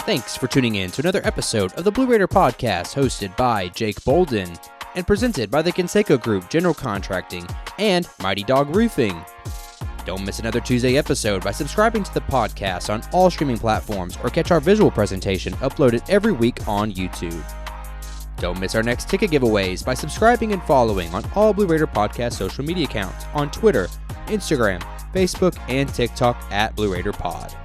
Thanks for tuning in to another episode of the Blue Raider Podcast, hosted by Jake Bolden and presented by the Conseco Group General Contracting and Mighty Dog Roofing. Don't miss another Tuesday episode by subscribing to the podcast on all streaming platforms or catch our visual presentation uploaded every week on YouTube. Don't miss our next ticket giveaways by subscribing and following on all Blue Raider Podcast social media accounts on Twitter, Instagram, Facebook, and TikTok at Blue Raider Pod.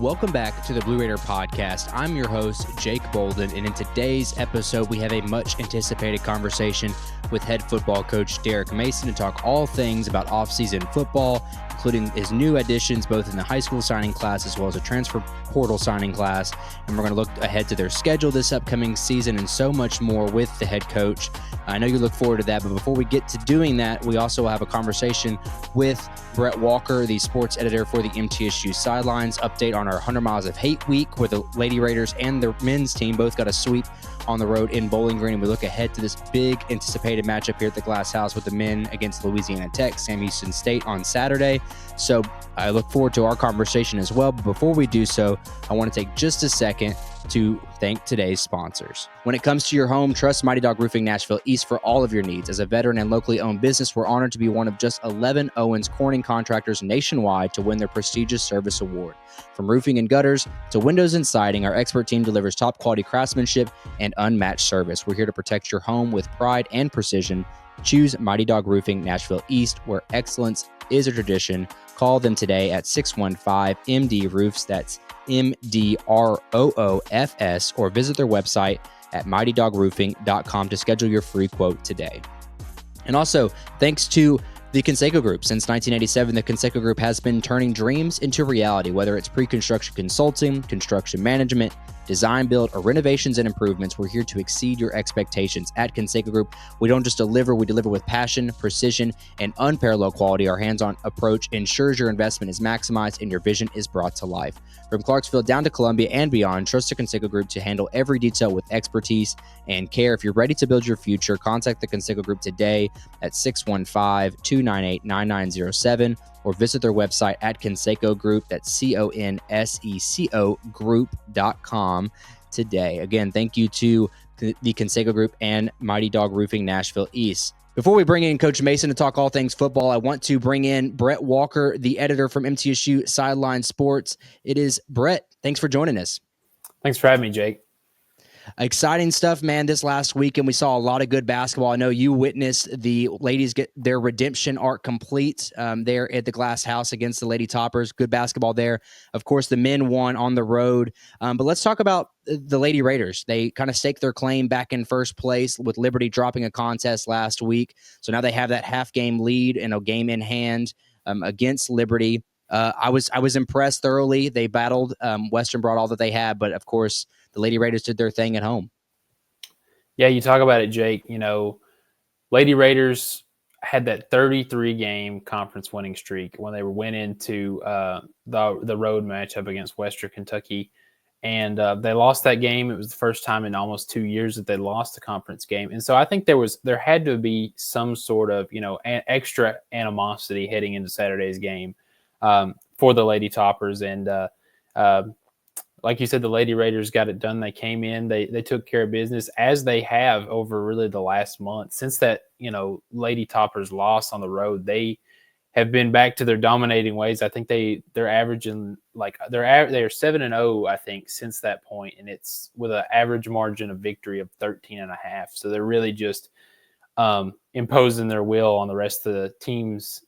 Welcome back to the Blue Raider Podcast. I'm your host, Jake Bolden, and in today's episode, we have a much-anticipated conversation with head football coach Derek Mason to talk all things about off-season football, including his new additions both in the high school signing class as well as a transfer portal signing class. And we're going to look ahead to their schedule this upcoming season and so much more with the head coach. I know you look forward to that, but before we get to doing that, we also have a conversation with Brett Walker, the sports editor for the MTSU Sidelines. Update on our 100 Miles of Hate week, where the Lady Raiders and the men's team both got a sweep on the road in Bowling Green. And we look ahead to this big anticipated matchup here at the Glass House with the men against Louisiana Tech, Sam Houston State on Saturday. So I look forward to our conversation as well. But before we do so, I want to take just a second to thank today's sponsors. When it comes to your home, trust Mighty Dog Roofing Nashville East for all of your needs. As a veteran and locally owned business, we're honored to be one of just 11 Owens Corning contractors nationwide to win their prestigious service award. From roofing and gutters to windows and siding, our expert team delivers top quality craftsmanship and unmatched service. We're here to protect your home with pride and precision. Choose Mighty Dog Roofing Nashville East, where excellence is a tradition. Call them today at 615-MD Roofs. That's MDROOFS, or visit their website at mightydogroofing.com to schedule your free quote today. And also, thanks to the Conseco Group. Since 1987, the Conseco Group has been turning dreams into reality, whether it's pre-construction consulting, construction management, design, build, or renovations and improvements. We're here to exceed your expectations. At Conseco Group, we don't just deliver, we deliver with passion, precision, and unparalleled quality. Our hands-on approach ensures your investment is maximized and your vision is brought to life. From Clarksville down to Columbia and beyond, trust the Conseco Group to handle every detail with expertise and care. If you're ready to build your future, contact the Conseco Group today at 615-298-9907 or visit their website at Conseco Group. That's CONSECO Group.com today. Again, thank you to the Conseco Group and Mighty Dog Roofing Nashville East. Before we bring in Coach Mason to talk all things football, I want to bring in Brett Walker, the editor from MTSU Sidelines Sports. It is Brett. Thanks for joining us. Thanks for having me, Jake. Exciting stuff, man. This last weekend, we saw a lot of good basketball. I know you witnessed the ladies get their redemption arc complete there at the Glass House against the Lady Toppers. Good basketball there. Of course, the men won on the road. But let's talk about the Lady Raiders. They kind of staked their claim back in first place with Liberty dropping a contest last week. So now they have that half-game lead and a game in hand against Liberty. I was impressed thoroughly. They battled. Western brought all that they had, but of course, the Lady Raiders did their thing at home. Yeah, you talk about it, Jake. You know, Lady Raiders had that 33-game conference winning streak when they went into the road matchup against Western Kentucky, and they lost that game. It was the first time in almost 2 years that they lost a conference game, and so I think there had to be some sort of extra animosity heading into Saturday's game for the Lady Toppers, and like you said, the Lady Raiders got it done. They came in, they took care of business, as they have over really the last month. Since that, Lady Toppers loss on the road, they have been back to their dominating ways. I think they're averaging they are 7-0, I think, since that point, and it's with an average margin of victory of 13.5. So they're really just imposing their will on the rest of the teams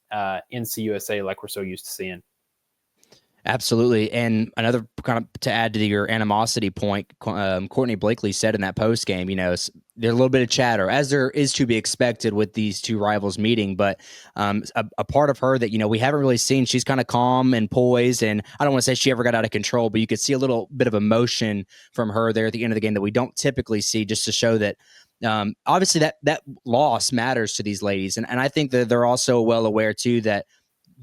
in CUSA, like we're so used to seeing. Absolutely. And another kind of to add to your animosity point, Courtney Blakely said in that post game, there's a little bit of chatter, as there is to be expected with these two rivals meeting. But a part of her that, we haven't really seen, she's kind of calm and poised. And I don't want to say she ever got out of control, but you could see a little bit of emotion from her there at the end of the game that we don't typically see, just to show that obviously that loss matters to these ladies. And I think that they're also well aware, too, that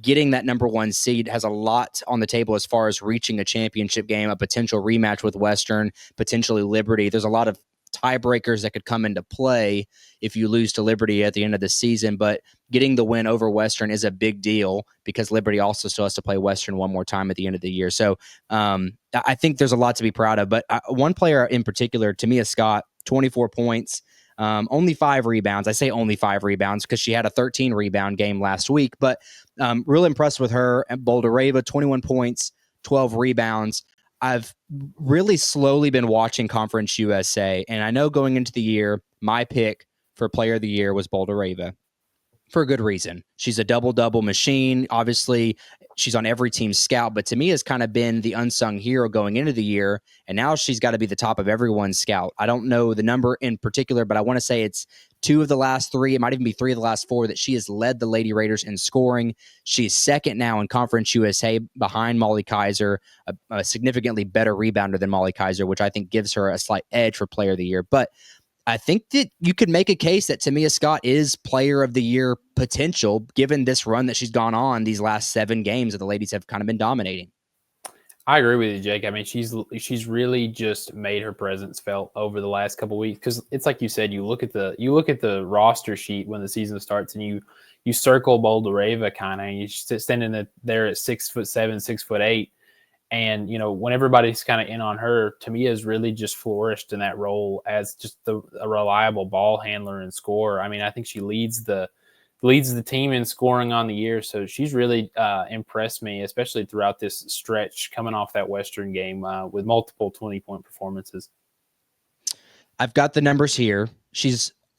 getting that number one seed has a lot on the table as far as reaching a championship game, a potential rematch with Western, potentially Liberty. There's a lot of tiebreakers that could come into play if you lose to Liberty at the end of the season. But getting the win over Western is a big deal because Liberty also still has to play Western one more time at the end of the year. So I think there's a lot to be proud of. But one player in particular, Tamia Scott, 24 points. Only 5 rebounds. I say only 5 rebounds because she had a 13 rebound game last week, but real impressed with her. Boldareva, 21 points, 12 rebounds. I've really slowly been watching Conference USA, and I know going into the year, my pick for player of the year was Boldareva for a good reason. She's a double-double machine. Obviously, she's on every team's scout, but to me has kind of been the unsung hero going into the year, and now she's got to be the top of everyone's scout. I don't know the number in particular, but I want to say it's 2 of the last 3. It might even be 3 of the last 4 that she has led the Lady Raiders in scoring. She's second now in Conference USA behind Molly Kaiser, a significantly better rebounder than Molly Kaiser, which I think gives her a slight edge for player of the year. But I think that you could make a case that Tamia Scott is player of the year potential, given this run that she's gone on these last 7 games that the ladies have kind of been dominating. I agree with you, Jake. I mean, she's really just made her presence felt over the last couple of weeks because it's like you said. You look at the roster sheet when the season starts, and you circle Boldareva kind of, and you standing there at 6'7", 6'8". And, when everybody's kind of in on her, Tamia's really just flourished in that role as just a reliable ball handler and scorer. I mean, I think she leads the team in scoring on the year. So she's really impressed me, especially throughout this stretch coming off that Western game with multiple 20-point performances. I've got the numbers here.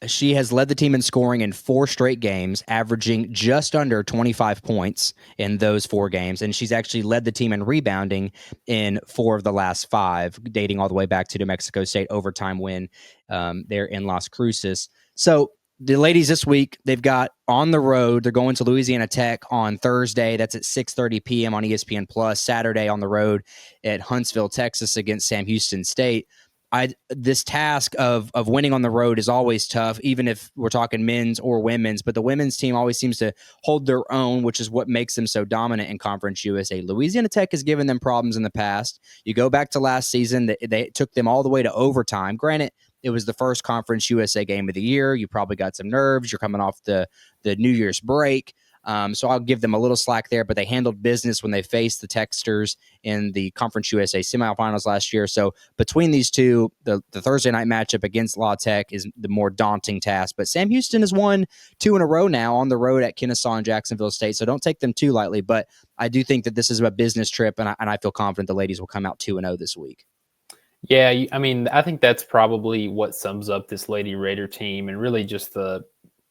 She has led the team in scoring in 4 straight games, averaging just under 25 points in those 4 games. And she's actually led the team in rebounding in 4 of the last 5, dating all the way back to New Mexico State overtime win there in Las Cruces. So the ladies this week, they've got on the road, they're going to Louisiana Tech on Thursday. That's at 6:30 p.m. on ESPN+. Saturday on the road at Huntsville, Texas against Sam Houston State. This task of winning on the road is always tough, even if we're talking men's or women's. But the women's team always seems to hold their own, which is what makes them so dominant in Conference USA. Louisiana Tech has given them problems in the past. You go back to last season, they took them all the way to overtime. Granted, it was the first Conference USA game of the year. You probably got some nerves. You're coming off the New Year's break. So I'll give them a little slack there, but they handled business when they faced the Texters in the Conference USA semifinals last year. So between these two, the Thursday night matchup against La Tech is the more daunting task. But Sam Houston has won 2 in a row now on the road at Kennesaw and Jacksonville State, so don't take them too lightly. But I do think that this is a business trip, and I feel confident the ladies will come out 2-0 this week. Yeah, I mean, I think that's probably what sums up this Lady Raider team and really just the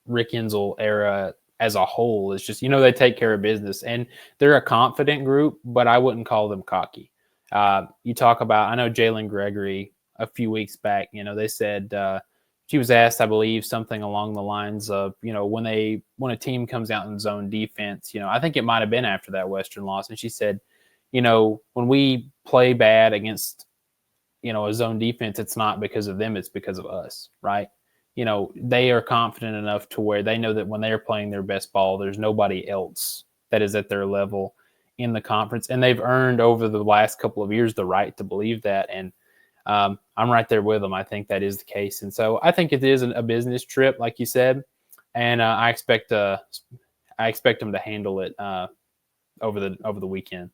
Rick Insel era as a whole. Is just, they take care of business, and they're a confident group, but I wouldn't call them cocky. You talk about, I know Jalen Gregory a few weeks back, they said she was asked, I believe, something along the lines of, when a team comes out in zone defense, I think it might have been after that Western loss. And she said, when we play bad against, a zone defense, it's not because of them, it's because of us, right? They are confident enough to where they know that when they're playing their best ball, there's nobody else that is at their level in the conference. And they've earned over the last couple of years the right to believe that. And I'm right there with them. I think that is the case. And so I think it is a business trip, like you said. And I expect them to handle it over the weekend.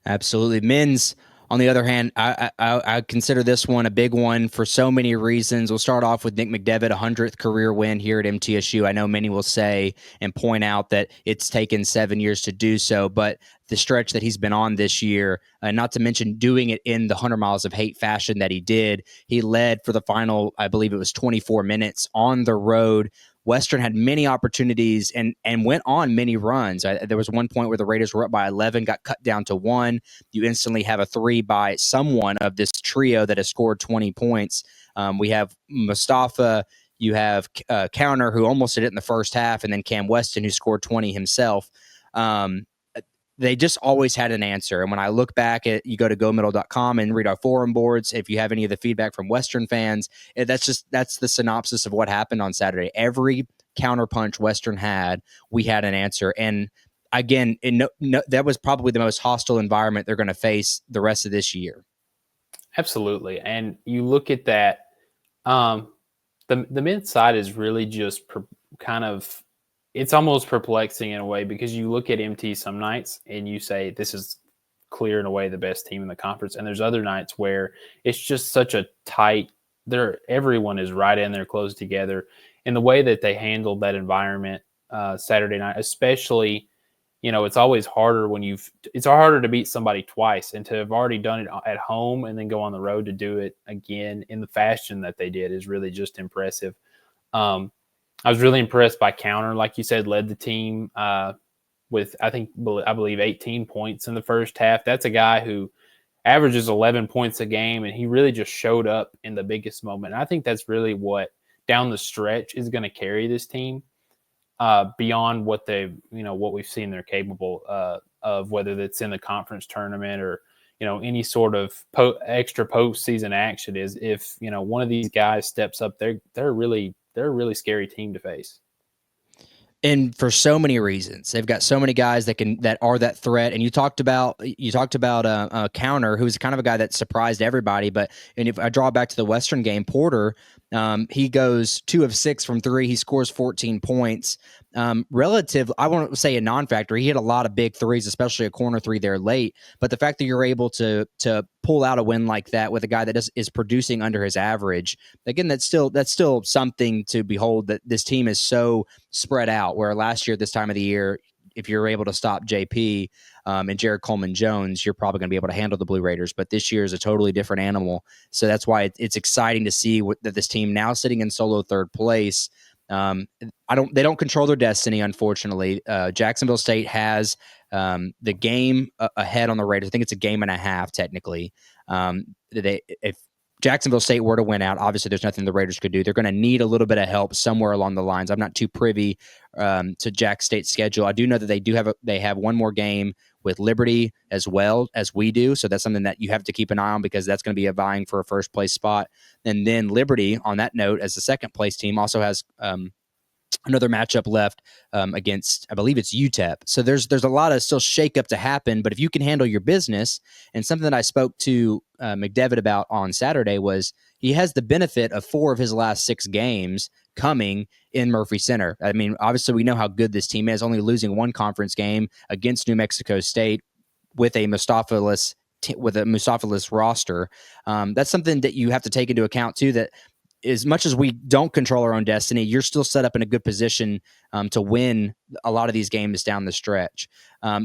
Absolutely. Men's, on the other hand, I consider this one a big one for so many reasons. We'll start off with Nick McDevitt, 100th career win here at MTSU. I know many will say and point out that it's taken 7 years to do so, but the stretch that he's been on this year, not to mention doing it in the 100 Miles of Hate fashion that he did, he led for the final, I believe it was 24 minutes on the road. Western had many opportunities and went on many runs. There was one point where the Raiders were up by 11, got cut down to 1. You instantly have a 3 by someone of this trio that has scored 20 points. We have Mustafa, you have Counter, who almost did it in the first half, and then Cam Weston, who scored 20 himself. They just always had an answer. And when I look back at, you go to gomiddle.com and read our forum boards, if you have any of the feedback from Western fans, that's the synopsis of what happened on Saturday. Every counterpunch Western had, we had an answer. And again, that was probably the most hostile environment they're going to face the rest of this year. Absolutely. And you look at that, The men's side is really just kind of, it's almost perplexing in a way, because you look at MT some nights and you say this is clear and away the best team in the conference, and there's other nights where it's just such a tight. Everyone is right in there, close together, and the way that they handled that environment Saturday night, especially. It's always harder it's harder to beat somebody twice, and to have already done it at home and then go on the road to do it again in the fashion that they did is really just impressive. I was really impressed by Counter, like you said, led the team with, I believe 18 points in the first half. That's a guy who averages 11 points a game, and he really just showed up in the biggest moment. And I think that's really what down the stretch is going to carry this team. Beyond what what we've seen they're capable of, whether that's in the conference tournament or any sort of extra postseason action. Is if one of these guys steps up, they're a really scary team to face. And for so many reasons, they've got so many guys that are that threat. And you talked about Counter, who's kind of a guy that surprised everybody. And if I draw back to the Western game, Porter, he goes 2 of 6 from 3. He scores 14 points. Relative, I won't say a non-factor. He hit a lot of big threes, especially a corner 3 there late. But the fact that you're able to pull out a win like that with a guy that is producing under his average, again, that's still something to behold. That this team is so spread out. Where last year this time of the year, if you're able to stop JP and Jared Coleman-Jones, you're probably going to be able to handle the Blue Raiders. But this year is a totally different animal. So that's why it's exciting to see that this team now sitting in solo third place. They don't control their destiny, unfortunately. Jacksonville State has the game ahead on the Raiders. I think it's a game and a half technically. If Jacksonville State were to win out, obviously there's nothing the Raiders could do. They're going to need a little bit of help somewhere along the lines. I'm not too privy to Jack State's schedule. I do know that they have one more game with Liberty as well as we do. So that's something that you have to keep an eye on, because that's going to be vying for a first place spot. And then Liberty, on that note, as the second place team, also has another matchup left against, I believe it's UTEP. So there's a lot of still shakeup to happen. But if you can handle your business, and something that I spoke to McDevitt about on Saturday was he has the benefit of 4 of his last 6 games coming in Murphy Center. I mean, obviously we know how good this team is, only losing 1 conference game against New Mexico State with a Mustafa-less roster. That's something that you have to take into account too, that as much as we don't control our own destiny, you're still set up in a good position to win a lot of these games down the stretch.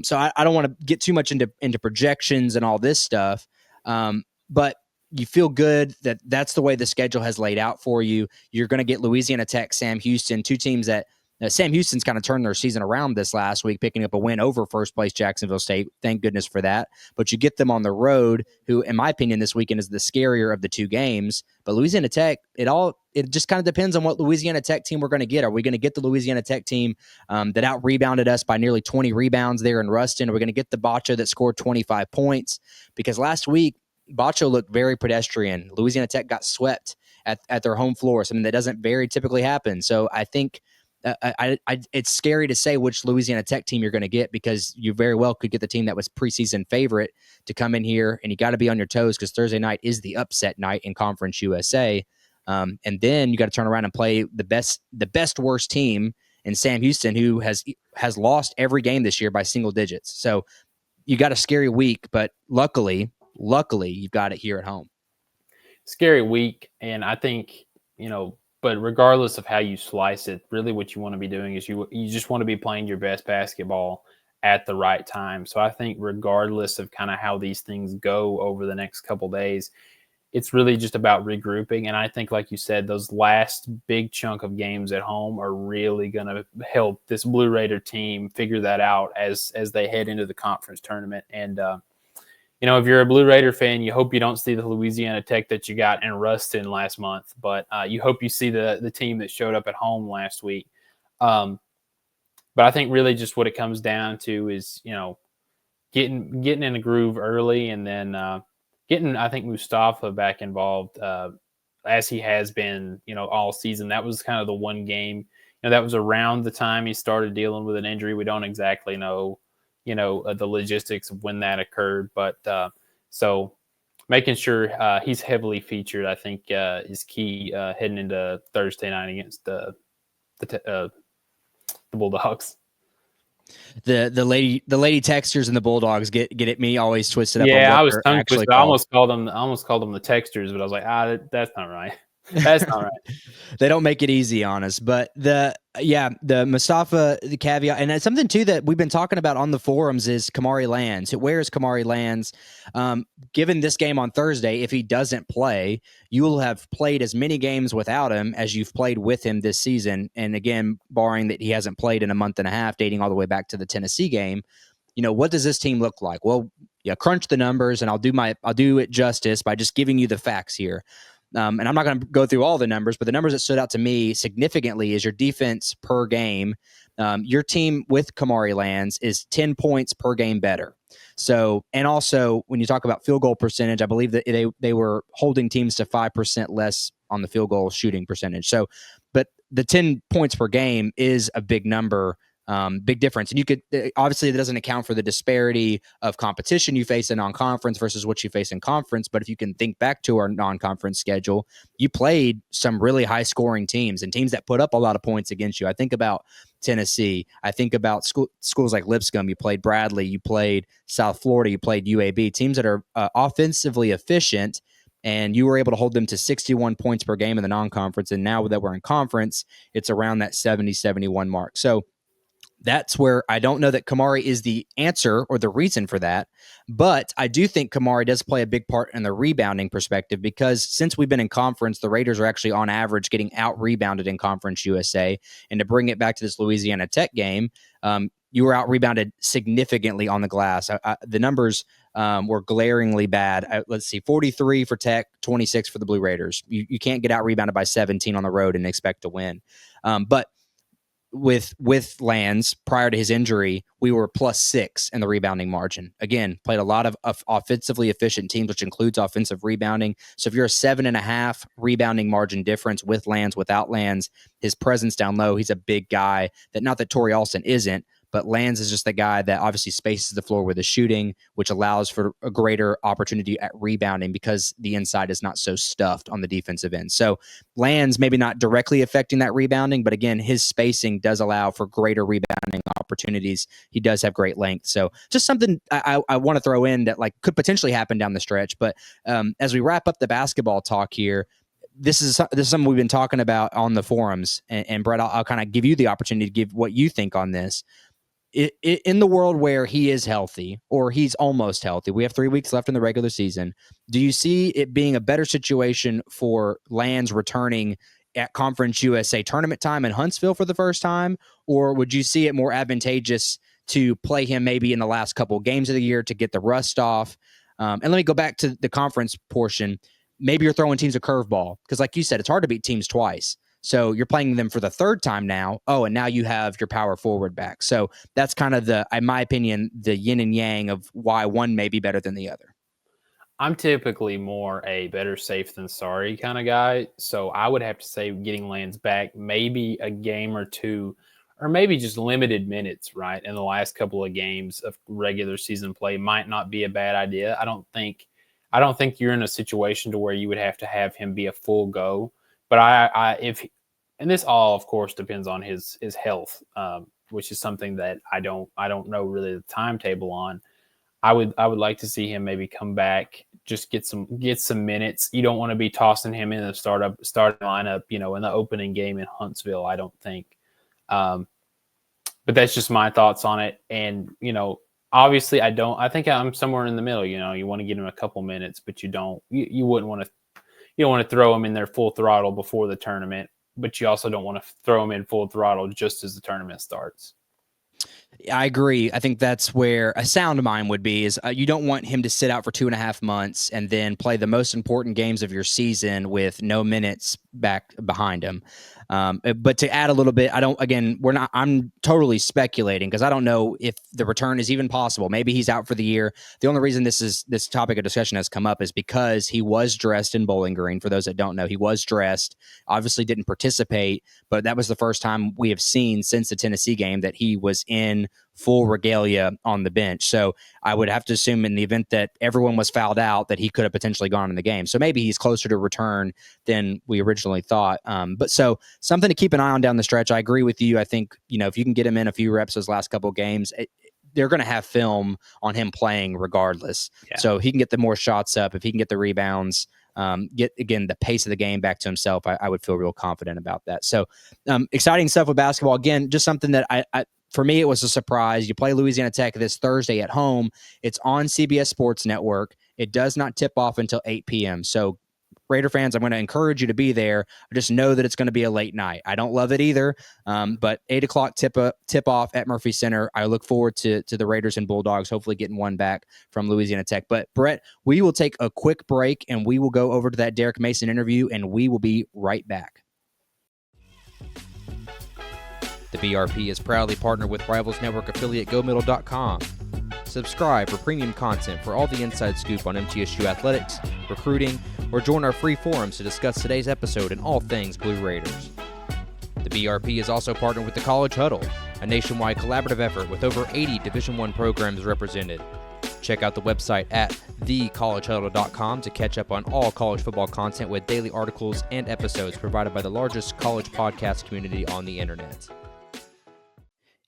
So I don't want to get too much into projections and all this stuff, but you feel good that that's the way the schedule has laid out for you. You're going to get Louisiana Tech, Sam Houston, 2 teams that Sam Houston's kind of turned their season around this last week, picking up a win over first place Jacksonville State. Thank goodness for that. But you get them on the road, who, in my opinion, this weekend is the scarier of the 2 games. But Louisiana Tech, it just kind of depends on what Louisiana Tech team we're going to get. Are we going to get the Louisiana Tech team that out-rebounded us by nearly 20 rebounds there in Ruston? Are we going to get the Bacho that scored 25 points? Because last week, Bacho looked very pedestrian. Louisiana Tech got swept at their home floor, something that doesn't very typically happen. So I think it's scary to say which Louisiana Tech team you're going to get, because you very well could get the team that was preseason favorite to come in here, and you got to be on your toes, because Thursday night is the upset night in Conference USA. And then you got to turn around and play the best worst team in Sam Houston, who has lost every game this year by single digits. So you got a scary week, but luckily you've got it here at home. Scary week, and I think, but regardless of how you slice it, really what you want to be doing is you just want to be playing your best basketball at the right time. So I think regardless of kind of how these things go over the next couple days, it's really just about regrouping. And I think, like you said, those last big chunk of games at home are really going to help this Blue Raider team figure that out as they head into the conference tournament. And, if you're a Blue Raider fan, you hope you don't see the Louisiana Tech that you got in Ruston last month, but you hope you see the team that showed up at home last week. But I think really just what it comes down to is, getting in a groove early, and then getting, I think, Mustafa back involved as he has been, all season. That was kind of the one game, that was around the time he started dealing with an injury. We don't exactly know, the logistics of when that occurred, but so making sure he's heavily featured, I think, is key heading into Thursday night against the Bulldogs. The lady texters and the Bulldogs get at me always twisted up on Yeah, what I was they're tongue actually twisted. I called. almost called them the texters, but I was like, that's not right. That's not right. They don't make it easy on us. But the Mustafa, the caveat, and it's something too that we've been talking about on the forums is Kamari Lands. Where is Kamari Lands? Given this game on Thursday, if he doesn't play, you will have played as many games without him as you've played with him this season. And again, barring that he hasn't played in a month and a half, dating all the way back to the Tennessee game. What does this team look like? Well, crunch the numbers, and I'll do it justice by just giving you the facts here. And I'm not going to go through all the numbers, but the numbers that stood out to me significantly is your defense per game. Your team with Kamari Lands is 10 points per game better. So, and also when you talk about field goal percentage, I believe that they were holding teams to 5% less on the field goal shooting percentage. So, but the 10 points per game is a big number. Big difference. And you could obviously it doesn't account for the disparity of competition you face in non-conference versus what you face in conference. But if you can think back to our non-conference schedule, you played some really high scoring teams and teams that put up a lot of points against you. I think about Tennessee. I think about schools like Lipscomb. You played Bradley. You played South Florida. You played UAB. Teams that are offensively efficient. And you were able to hold them to 61 points per game in the non-conference. And now that we're in conference, it's around that 70, 71 mark. So that's where I don't know that Kamari is the answer or the reason for that. But I do think Kamari does play a big part in the rebounding perspective because since we've been in conference, the Raiders are actually on average getting out-rebounded in Conference USA. And to bring it back to this Louisiana Tech game, you were out-rebounded significantly on the glass. The numbers were glaringly bad. Let's see, 43 for Tech, 26 for the Blue Raiders. You can't get out-rebounded by 17 on the road and expect to win. But with Lands prior to his injury, we were +6 in the rebounding margin. Again, played a lot of offensively efficient teams, which includes offensive rebounding. So if you're a 7.5 rebounding margin difference with Lands, without Lands, his presence down low, he's a big guy. That not that Torrey Alston isn't, but Lands is just the guy that obviously spaces the floor with his shooting, which allows for a greater opportunity at rebounding because the inside is not so stuffed on the defensive end. So Lands maybe not directly affecting that rebounding, but again, his spacing does allow for greater rebounding opportunities. He does have great length. So just something I want to throw in that could potentially happen down the stretch. But as we wrap up the basketball talk here, this is something we've been talking about on the forums. And Brett, I'll kind of give you the opportunity to give what you think on this. In the world where he is healthy or he's almost healthy, we have 3 weeks left in the regular season. Do you see it being a better situation for Lands returning at Conference USA tournament time in Huntsville for the first time? Or would you see it more advantageous to play him maybe in the last couple of games of the year to get the rust off? And let me go back to the conference portion. Maybe you're throwing teams a curveball because like you said, it's hard to beat teams twice. So you're playing them for the third time now. Oh, and now you have your power forward back. So that's kind of in my opinion, the yin and yang of why one may be better than the other. I'm typically more a better safe than sorry kind of guy. So I would have to say getting Lands back, maybe a game or two, or maybe just limited minutes, right? In the last couple of games of regular season play might not be a bad idea. I don't think you're in a situation to where you would have to have him be a full go. But and this all, of course, depends on his health, which is something that I don't know really the timetable on. I would like to see him maybe come back, just get some minutes. You don't want to be tossing him in the starting lineup, in the opening game in Huntsville. I don't think, but that's just my thoughts on it. And obviously, I think I'm somewhere in the middle. You want to get him a couple minutes, but you wouldn't want to. You don't want to throw him in there full throttle before the tournament, but you also don't want to throw him in full throttle just as the tournament starts. I agree. I think that's where a sound mind would be is you don't want him to sit out for 2.5 months and then play the most important games of your season with no minutes back behind him. But to add a little bit, I'm totally speculating because I don't know if the return is even possible. Maybe he's out for the year. The only reason this topic of discussion has come up is because he was dressed in Bowling Green. For those that don't know, he was dressed, obviously didn't participate, but that was the first time we have seen since the Tennessee game that he was in full regalia on the bench. So I would have to assume in the event that everyone was fouled out that he could have potentially gone in the game. So maybe he's closer to return than we originally thought. But so something to keep an eye on down the stretch. I agree with you. I think, if you can get him in a few reps those last couple of games, they're going to have film on him playing regardless. Yeah. So he can get the more shots up. If he can get the rebounds, get, again, the pace of the game back to himself, I would feel real confident about that. So exciting stuff with basketball. Again, just something that I for me, it was a surprise. You play Louisiana Tech this Thursday at home. It's on CBS Sports Network. It does not tip off until 8 p.m. So Raider fans, I'm going to encourage you to be there. I just know that it's going to be a late night. I don't love it either, but 8 o'clock tip off at Murphy Center. I look forward to the Raiders and Bulldogs hopefully getting one back from Louisiana Tech. But Brett, we will take a quick break and we will go over to that Derek Mason interview, and we will be right back. The BRP is proudly partnered with Rivals Network affiliate GoMiddle.com. Subscribe for premium content for all the inside scoop on MTSU athletics, recruiting, or join our free forums to discuss today's episode and all things Blue Raiders. The BRP is also partnered with the College Huddle, a nationwide collaborative effort with over 80 Division I programs represented. Check out the website at thecollegehuddle.com to catch up on all college football content with daily articles and episodes provided by the largest college podcast community on the internet.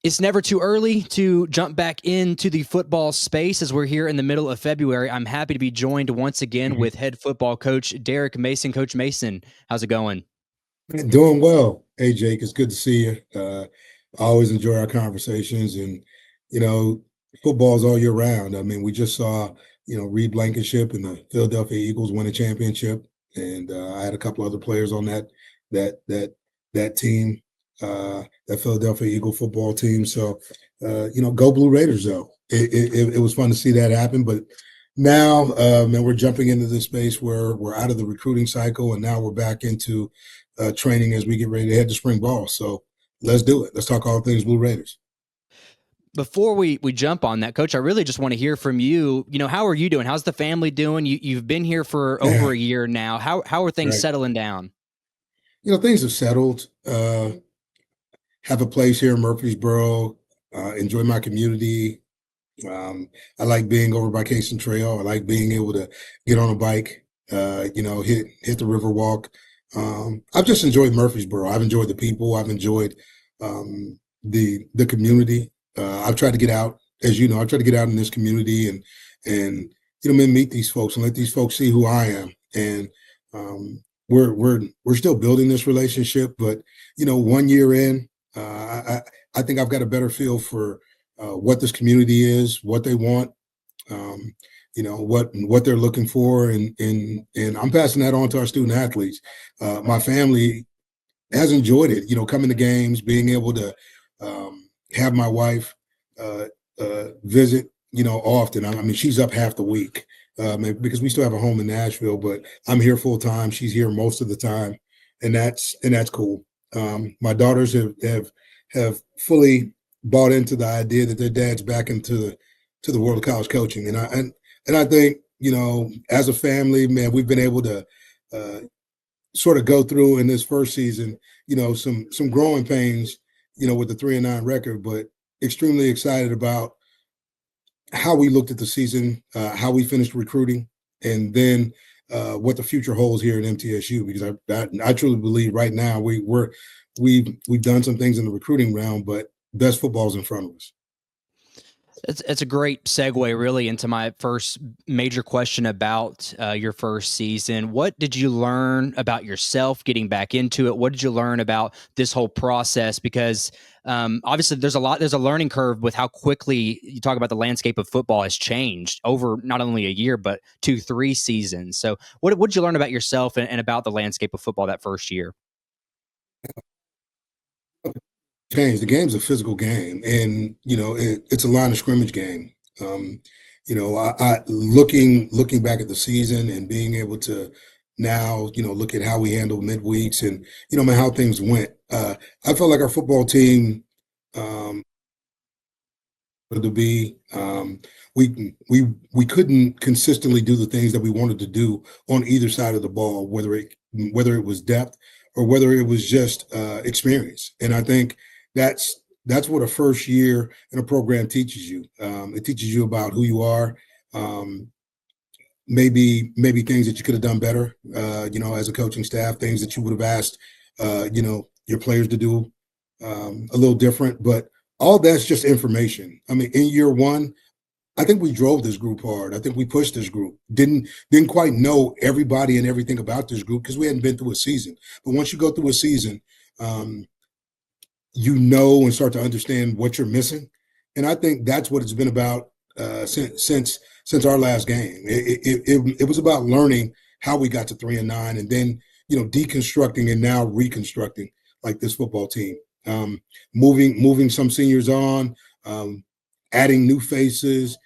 It's never too early to jump back into the football space as we're here in the middle of February. I'm happy to be joined once again with head football coach Derek Mason. Coach Mason, how's it going? Doing well. Hey, Jake, it's good to see you. I always enjoy our conversations, and, football's all year round. I mean, we just saw, Reed Blankenship and the Philadelphia Eagles win a championship, and I had a couple other players on that team. That Philadelphia Eagle football team. So, go Blue Raiders, though. It was fun to see that happen. But now, we're jumping into this space where we're out of the recruiting cycle, and now we're back into training as we get ready to head to spring ball. So let's do it. Let's talk all things Blue Raiders. Before we jump on that, Coach, I really just want to hear from you. How are you doing? How's the family doing? You've been here for over a year now. How are things settling down? Things have settled. Have a place here in Murfreesboro, enjoy my community. I like being over by Cason Trail. I like being able to get on a bike, hit the river walk. I've just enjoyed Murfreesboro. I've enjoyed the people. I've enjoyed the community. I've tried to get out, as you know, I've tried to get out in this community and meet these folks and let these folks see who I am. And we're still building this relationship, but 1 year in, I think I've got a better feel for what this community is, what they want, what they're looking for, and I'm passing that on to our student athletes. My family has enjoyed it, coming to games, being able to have my wife visit, often. I mean, she's up half the week because we still have a home in Nashville, but I'm here full time. She's here most of the time, and that's cool. My daughters have fully bought into the idea that their dad's back into the world of college coaching, and I think as a family, man, we've been able to sort of go through in this first season, some growing pains, with the 3-9 record, but extremely excited about how we looked at the season, how we finished recruiting, and then what the future holds here at MTSU, because I truly believe right now we've done some things in the recruiting realm, but best football's in front of us. It's a great segue really into my first major question about your first season. What did you learn about yourself getting back into it? What did you learn about this whole process? Because obviously there's a learning curve with how quickly you talk about the landscape of football has changed over not only a year, but 2-3 seasons. So what did you learn about yourself and about the landscape of football that first year? Change. The game's a physical game, and it's a line of scrimmage game. I looking back at the season and being able to now look at how we handle midweeks and how things went. I felt like our football team to be we couldn't consistently do the things that we wanted to do on either side of the ball, whether it was depth or whether it was just experience. And I think that's that's what a first year in a program teaches you. It teaches you about who you are, maybe things that you could have done better, as a coaching staff, things that you would have asked, your players to do a little different. But all that's just information. I mean, in year one, I think we drove this group hard. I think we pushed this group. Didn't quite know everybody and everything about this group because we hadn't been through a season. But once you go through a season, and start to understand what you're missing. And I think that's what it's been about since our last game. It was about learning how we got to 3-9, and then deconstructing and now reconstructing like this football team. Moving some seniors on, adding new faces,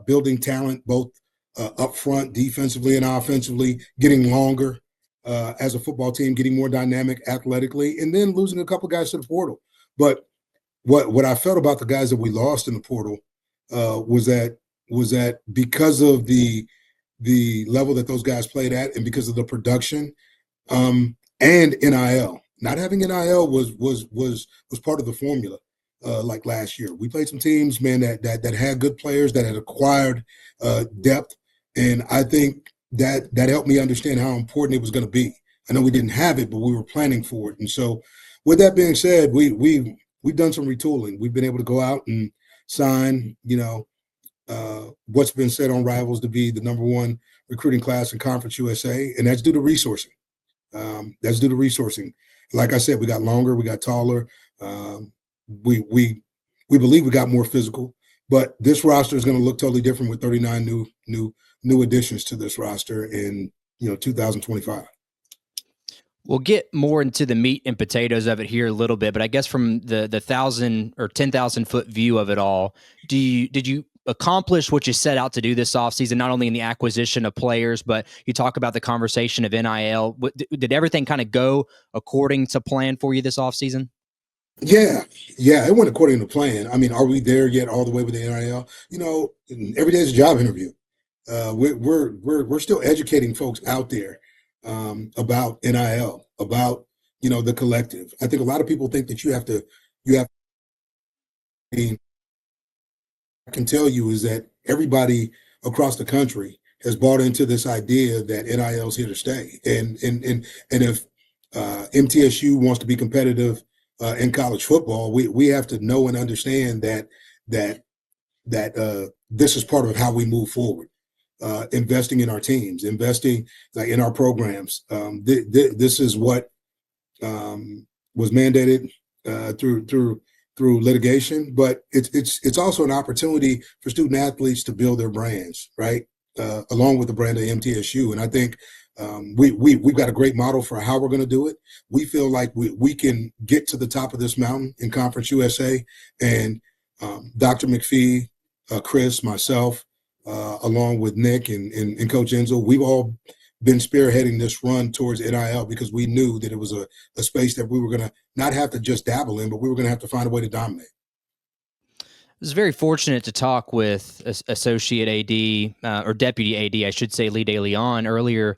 building talent both up front, defensively and offensively, getting longer as a football team, getting more dynamic athletically, and then losing a couple guys to the portal. But what I felt about the guys that we lost in the portal was that because of the level that those guys played at, and because of the production and NIL. Not having NIL was part of the formula. Like last year, we played some teams, man, that had good players, that had acquired depth, and I think that helped me understand how important it was going to be. I know we didn't have it, but we were planning for it. And so, with that being said, we've done some retooling. We've been able to go out and sign, what's been said on Rivals to be the #1 recruiting class in Conference USA, and that's due to resourcing. Like I said, we got longer, we got taller. We believe we got more physical, but this roster is going to look totally different with 39 new additions to this roster in 2025. We'll get more into the meat and potatoes of it here a little bit, but I guess from the 1,000 or 10,000 foot view of it all, did you accomplish what you set out to do this offseason, not only in the acquisition of players, but you talk about the conversation of NIL. Did everything kind of go according to plan for you this offseason? Yeah, it went according to plan. I mean, are we there yet all the way with the NIL? Every day is a job interview. We're still educating folks out there about NIL, about the collective. I think a lot of people think that you have. I can tell you is that everybody across the country has bought into this idea that NIL is here to stay, and if MTSU wants to be competitive in college football, we have to know and understand that this is part of how we move forward. Investing in our teams, investing like in our programs. This is what was mandated through litigation, but it's also an opportunity for student athletes to build their brands, right? Along with the brand of MTSU, and I think we've got a great model for how we're going to do it. We feel like we can get to the top of this mountain in Conference USA, and Dr. McPhee, Chris, myself, along with Nick and Coach Enzo, we've all been spearheading this run towards NIL because we knew that it was a space that we were going to not have to just dabble in, but we were going to have to find a way to dominate. I was very fortunate to talk with Associate AD or Deputy AD, I should say, Lee DeLeon earlier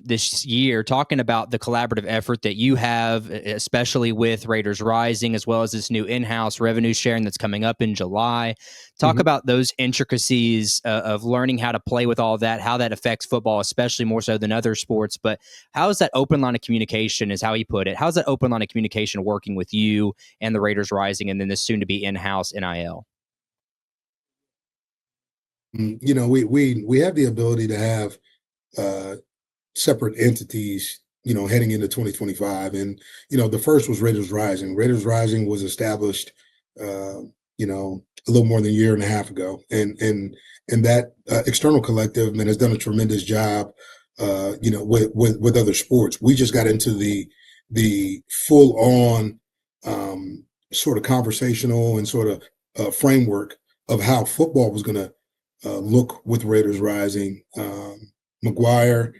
this year, talking about the collaborative effort that you have, especially with Raiders Rising, as well as this new in-house revenue sharing that's coming up in July. Talk about those intricacies of learning how to play with all that, how that affects football, especially more so than other sports. But how is that open line of communication, is how he put it. How's that open line of communication working with you and the Raiders Rising and then this soon-to-be in-house NIL? We have the ability to have separate entities, heading into 2025. And, the first was Raiders Rising. Raiders Rising was established, a little more than a year and a half ago. And that external collective, man, has done a tremendous job, with other sports. We just got into the full on sort of conversational and sort of framework of how football was going to look with Raiders Rising. McGuire,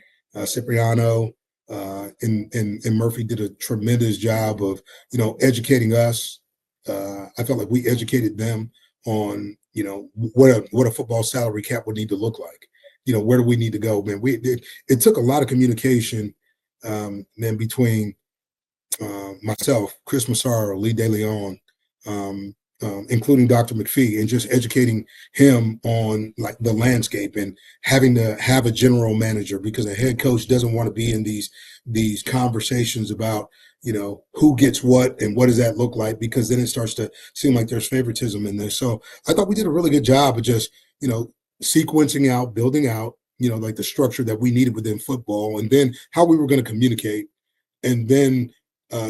Cipriano, and Murphy did a tremendous job of, educating us. I felt like we educated them on, what a football salary cap would need to look like. Where do we need to go, man? It took a lot of communication, man, between myself, Chris Massaro, Lee DeLeon, including Dr. McPhee, and just educating him on like the landscape and having to have a general manager, because a head coach doesn't want to be in these conversations about, who gets what and what does that look like, because then it starts to seem like there's favoritism in this. So I thought we did a really good job of just, sequencing out, building out, like the structure that we needed within football, and then how we were going to communicate, and then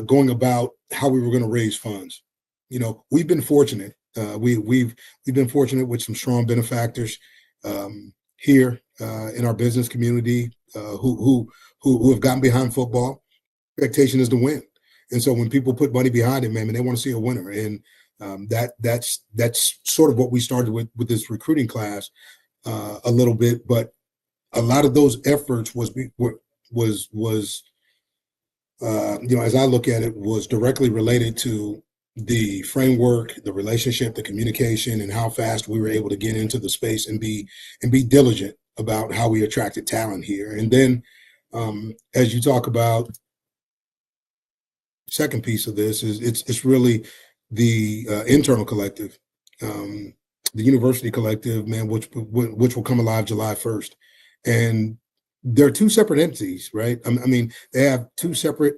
going about how we were going to raise funds. We've been fortunate. We've been fortunate with some strong benefactors here in our business community who have gotten behind football. Expectation is to win, and so when people put money behind it, man, they want to see a winner, and that's sort of what we started with this recruiting class a little bit, but a lot of those efforts was as I look at it, was directly related to the framework, the relationship, the communication, and how fast we were able to get into the space and be diligent about how we attracted talent here. And then, as you talk about, second piece of this is it's really the internal collective, the university collective, man, which will come alive July 1st, and they're two separate entities, right? I mean, they have two separate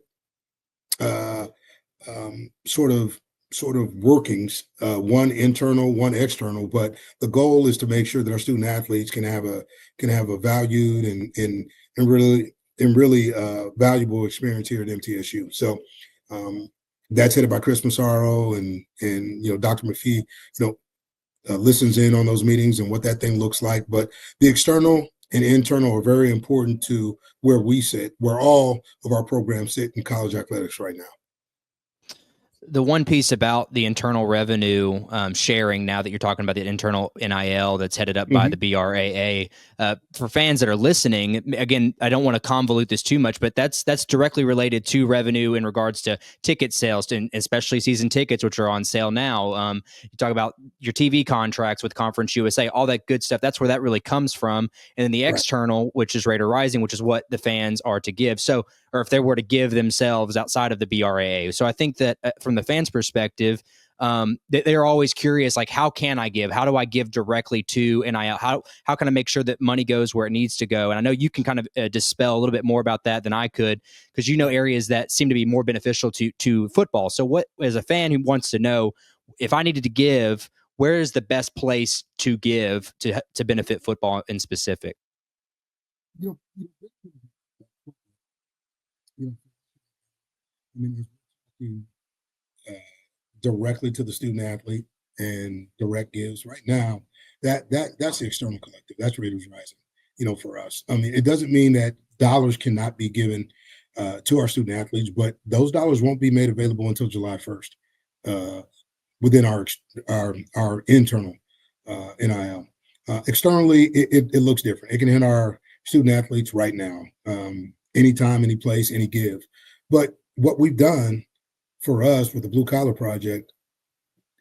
sort of workings, one internal, one external, but the goal is to make sure that our student athletes can have a valued and really valuable experience here at MTSU. So that's headed by Chris Massaro, and Dr. McPhee, listens in on those meetings and what that thing looks like. But the external and internal are very important to where we sit, where all of our programs sit in college athletics right now. The one piece about the internal revenue sharing, now that you're talking about the internal NIL that's headed up by the BRAA, for fans that are listening, again, I don't want to convolute this too much, but that's directly related to revenue in regards to ticket sales, and especially season tickets, which are on sale now. You talk about your TV contracts with Conference USA, all that good stuff. That's where that really comes from. And then the external, which is Raider Rising, which is what the fans are to give. So, or if they were to give themselves outside of the BRAA. So I think that from the fans' perspective, they're always curious, like, how can I give? How do I give directly to NIL? How can I make sure that money goes where it needs to go? And I know you can kind of dispel a little bit more about that than I could, because areas that seem to be more beneficial to football. So what, as a fan who wants to know, if I needed to give, where is the best place to give to benefit football in specific? Directly to the student athlete and direct gives right now, that's the external collective. That's Raiders Rising, for us. I mean, it doesn't mean that dollars cannot be given to our student athletes, but those dollars won't be made available until July 1st within our internal NIL. Externally, it looks different. It can hit our student athletes right now, anytime, any place, any give. But what we've done for us with the Blue Collar Project,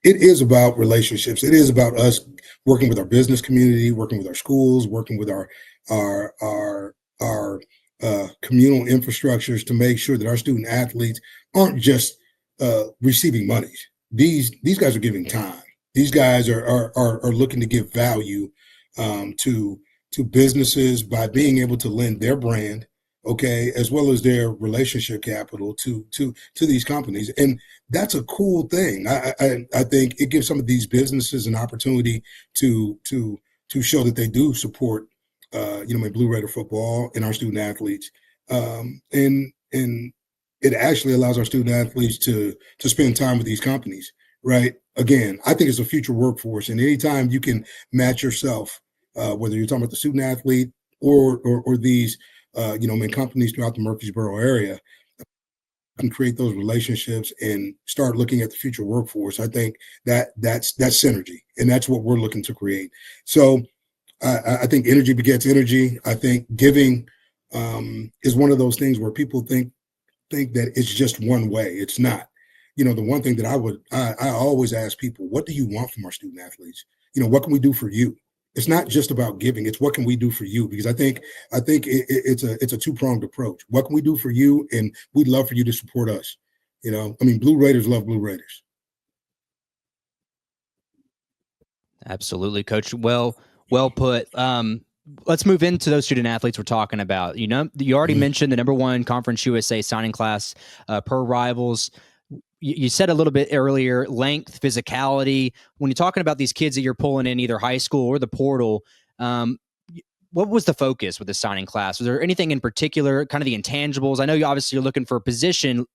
it is about relationships. It is about us working with our business community, working with our schools, working with our communal infrastructures to make sure that our student athletes aren't just receiving money. These guys are giving time. These guys are looking to give value to businesses by being able to lend their brand, okay, as well as their relationship capital to these companies. And that's a cool thing. I think it gives some of these businesses an opportunity to show that they do support Blue Raider football and our student athletes. And it actually allows our student athletes to spend time with these companies, right? Again, I think it's a future workforce, and anytime you can match yourself, whether you're talking about the student athlete or these companies throughout the Murfreesboro area, can create those relationships and start looking at the future workforce. I think that's synergy, and that's what we're looking to create. So I think energy begets energy. I think giving is one of those things where people think that it's just one way. It's not. The one thing that I always ask people, what do you want from our student athletes? What can we do for you? It's not just about giving. It's what can we do for you? Because I think it's a two-pronged approach. What can we do for you? And we'd love for you to support us. Blue Raiders love Blue Raiders. Absolutely, Coach. Well put. Let's move into those student athletes we're talking about. You already mentioned the #1 Conference USA signing class per Rivals. You said a little bit earlier, length, physicality. When you're talking about these kids that you're pulling in either high school or the portal, what was the focus with the signing class? Was there anything in particular, kind of the intangibles? I know you obviously you're looking for position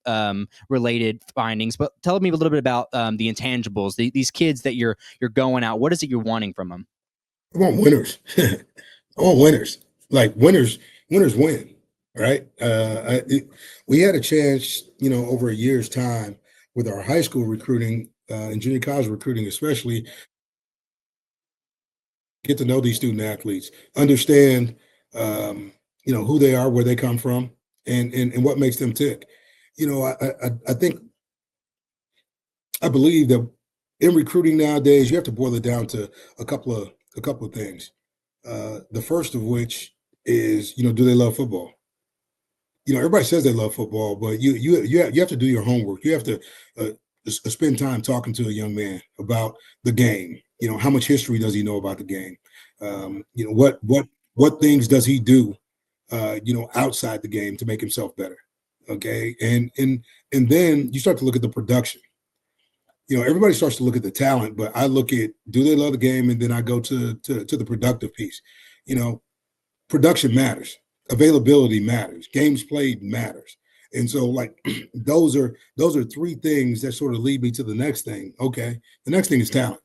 related findings, but tell me a little bit about the intangibles. These kids that you're going out. What is it you're wanting from them? I want winners. I want winners. Like winners win, right? We had a chance, over a year's time with our high school recruiting and junior college recruiting, especially, get to know these student athletes, understand, who they are, where they come from, and what makes them tick. I think I believe that in recruiting nowadays, you have to boil it down to a couple of things. The first of which is, do they love football? Everybody says they love football, but you have to do your homework. You have to spend time talking to a young man about the game. How much history does he know about the game? What things does he do? Outside the game to make himself better. Okay, and then you start to look at the production. Everybody starts to look at the talent, but I look at, do they love the game, and then I go to the productive piece. Production matters, availability matters, games played matters, and so like those are three things that sort of lead me to the next thing. Okay, the next thing is talent.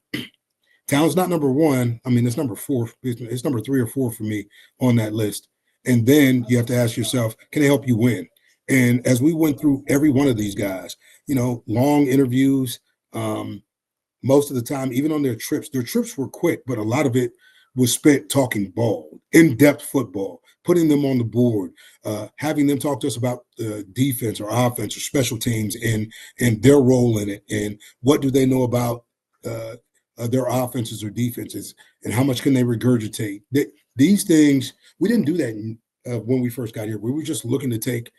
Talent's not number one. I mean, it's number four. It's number 3 or 4 for me on that list. And then you have to ask yourself, can they help you win? And as we went through every one of these guys, long interviews, most of the time, even on their trips were quick, but a lot of it was spent talking ball, in-depth football, putting them on the board, having them talk to us about defense or offense or special teams and their role in it, and what do they know about their offenses or defenses, and how much can they regurgitate. These things, we didn't do that when we first got here. We were just looking to take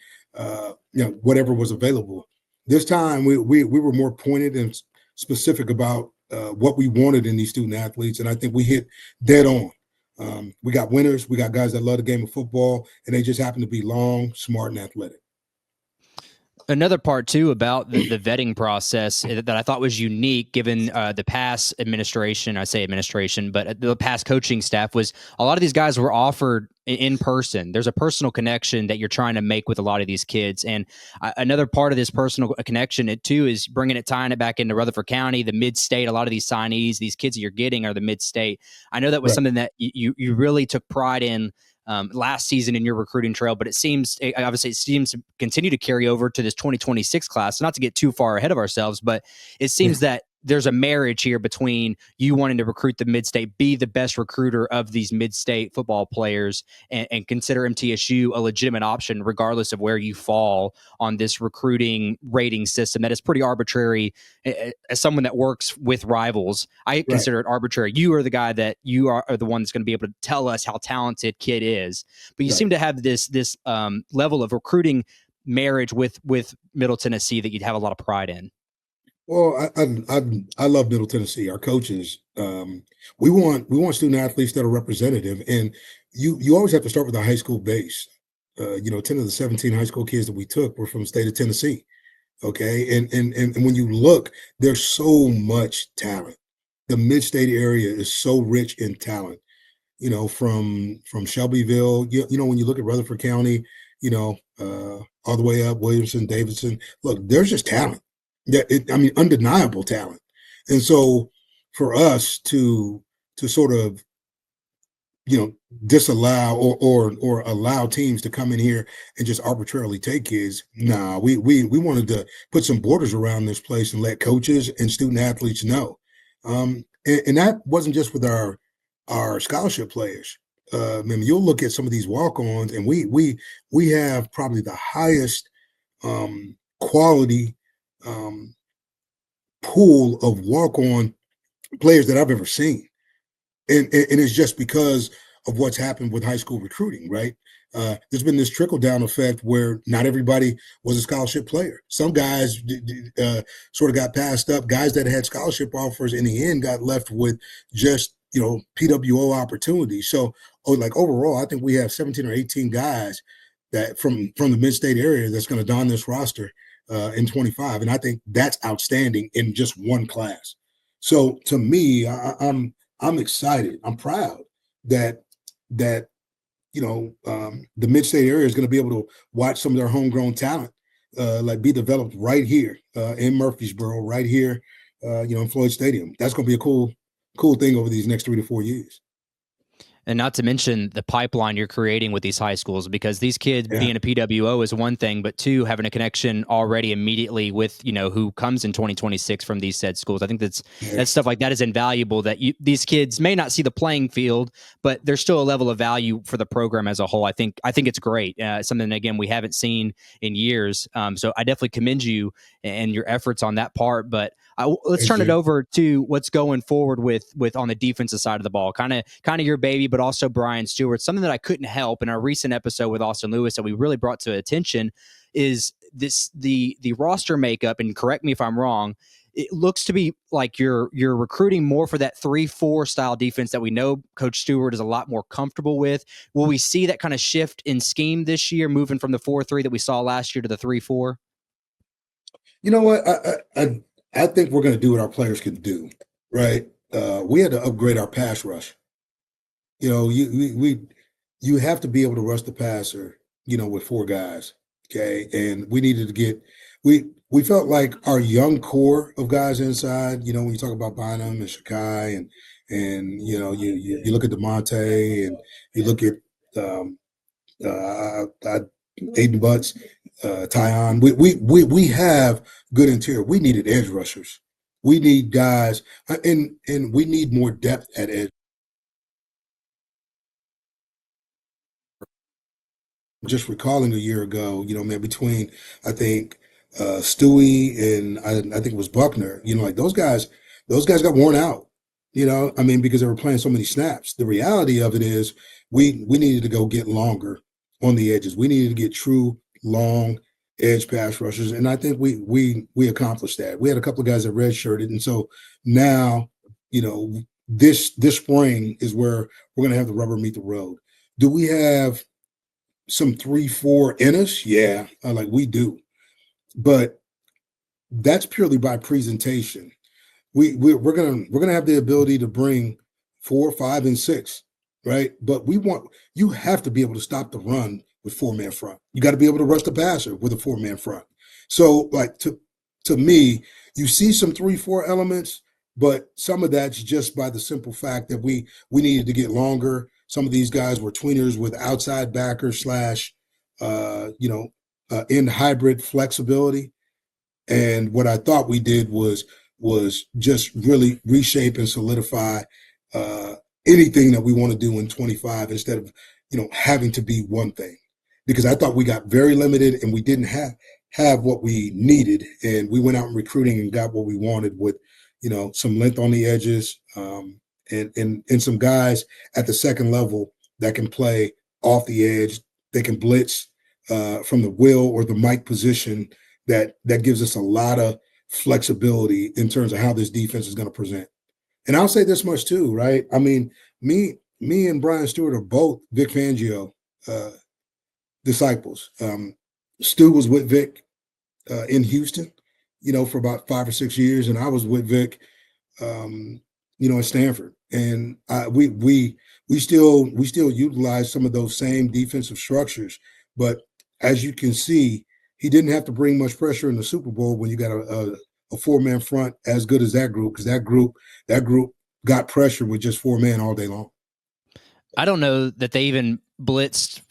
whatever was available. This time, we were more pointed and specific about what we wanted in these student athletes, and I think we hit dead on. We got winners, we got guys that love the game of football, and they just happen to be long, smart, and athletic. Another part too about the vetting process that I thought was unique, given the past administration. I say administration, but the past coaching staff, was a lot of these guys were offered in person. There's a personal connection that you're trying to make with a lot of these kids, and another part of this personal connection too is tying it back into Rutherford County, the mid-state. A lot of these signees, these kids that you're getting, are the mid-state. I know that was something that you really took pride in last season in your recruiting trail, but it seems to continue to carry over to this 2026 class. Not to get too far ahead of ourselves, but it seems that there's a marriage here between you wanting to recruit the mid-state, be the best recruiter of these mid-state football players, and consider MTSU a legitimate option regardless of where you fall on this recruiting rating system that is pretty arbitrary. As someone that works with Rivals, I consider it arbitrary. You are the guy that you are the one that's going to be able to tell us how talented kid is, but you seem to have this level of recruiting marriage with Middle Tennessee that you'd have a lot of pride in. Well, I love Middle Tennessee. Our coaches, we want student athletes that are representative, and you always have to start with a high school base. 10 of the 17 high school kids that we took were from the state of Tennessee. Okay, and when you look, there's so much talent. The mid-state area is so rich in talent. From Shelbyville, when you look at Rutherford County, all the way up Williamson, Davidson. Look, there's just talent. Yeah, undeniable talent. And so for us to sort of, disallow or allow teams to come in here and just arbitrarily take kids, we wanted to put some borders around this place and let coaches and student athletes know. And that wasn't just with our scholarship players. You'll look at some of these walk-ons, and we have probably the highest quality pool of walk-on players that I've ever seen. And it's just because of what's happened with high school recruiting, right? there's been this trickle down effect where not everybody was a scholarship player. Some guys sort of got passed up. Guys that had scholarship offers in the end got left with just, PWO opportunities. So, like overall, I think we have 17 or 18 guys that from the mid-state area that's going to don this roster in 25, and I think that's outstanding in just one class. So to me, I'm excited. I'm proud that the mid-state area is going to be able to watch some of their homegrown talent like be developed right here in Murfreesboro, right here, in Floyd Stadium. That's going to be a cool thing over these next 3 to 4 years. And not to mention the pipeline you're creating with these high schools, because these kids being a PWO is one thing, but two, having a connection already immediately with, who comes in 2026 from these said schools. I think that's stuff like that is invaluable, that these kids may not see the playing field, but there's still a level of value for the program as a whole. I think it's great. Something, again, we haven't seen in years. So I definitely commend you and your efforts on that part, but let's turn it over to what's going forward with on the defensive side of the ball, kind of your baby, but also Brian Stewart. Something that I couldn't help in our recent episode with Austin Lewis that we really brought to attention is the roster makeup. And correct me if I'm wrong. It looks to be like you're recruiting more for that 3-4 style defense that we know Coach Stewart is a lot more comfortable with. Will we see that kind of shift in scheme this year, moving from the 4-3 that we saw last year to the 3-4? You know what? I think we're going to do what our players can do, right? We had to upgrade our pass rush. You have to be able to rush the passer, with 4 guys, okay? And we needed to get we felt like our young core of guys inside, when you talk about Bynum and Shakai and you look at DeMonte and you look at Aiden Butts, Tyon. We have good interior. We needed edge rushers. We need guys, and we need more depth at edge. Just recalling a year ago, between I think Stewie and I think it was Buckner. Like those guys got worn out. Because they were playing so many snaps. The reality of it is we needed to go get longer on the edges. We needed to get true long edge pass rushers, and I think we accomplished that. We had a couple of guys that redshirted, and so now, this spring is where we're going to have the rubber meet the road. Do we have some 3-4 in us? Yeah, like we do, but that's purely by presentation. We're gonna have the ability to bring 4, 5, and 6, right? But you have to be able to stop the run with 4-man front. You got to be able to rush the passer with a 4-man front. So, like to me, you see some 3-4 elements, but some of that's just by the simple fact that we needed to get longer. Some of these guys were tweeners with outside backer / in hybrid flexibility. And what I thought we did was just really reshape and solidify anything that we want to do in 25 instead of, having to be one thing. Because I thought we got very limited and we didn't have what we needed. And we went out in recruiting and got what we wanted with, some length on the edges and some guys at the second level that can play off the edge. They can blitz from the will or the Mike position that gives us a lot of flexibility in terms of how this defense is going to present. And I'll say this much too, right? I mean, me and Brian Stewart are both Vic Fangio disciples. Stu was with Vic in Houston, for about 5 or 6 years, and I was with Vic, at Stanford. And we still utilize some of those same defensive structures, but as you can see, he didn't have to bring much pressure in the Super Bowl when you got a 4-man front as good as that group, because that group got pressure with just 4 men all day long. I don't know that they even blitzed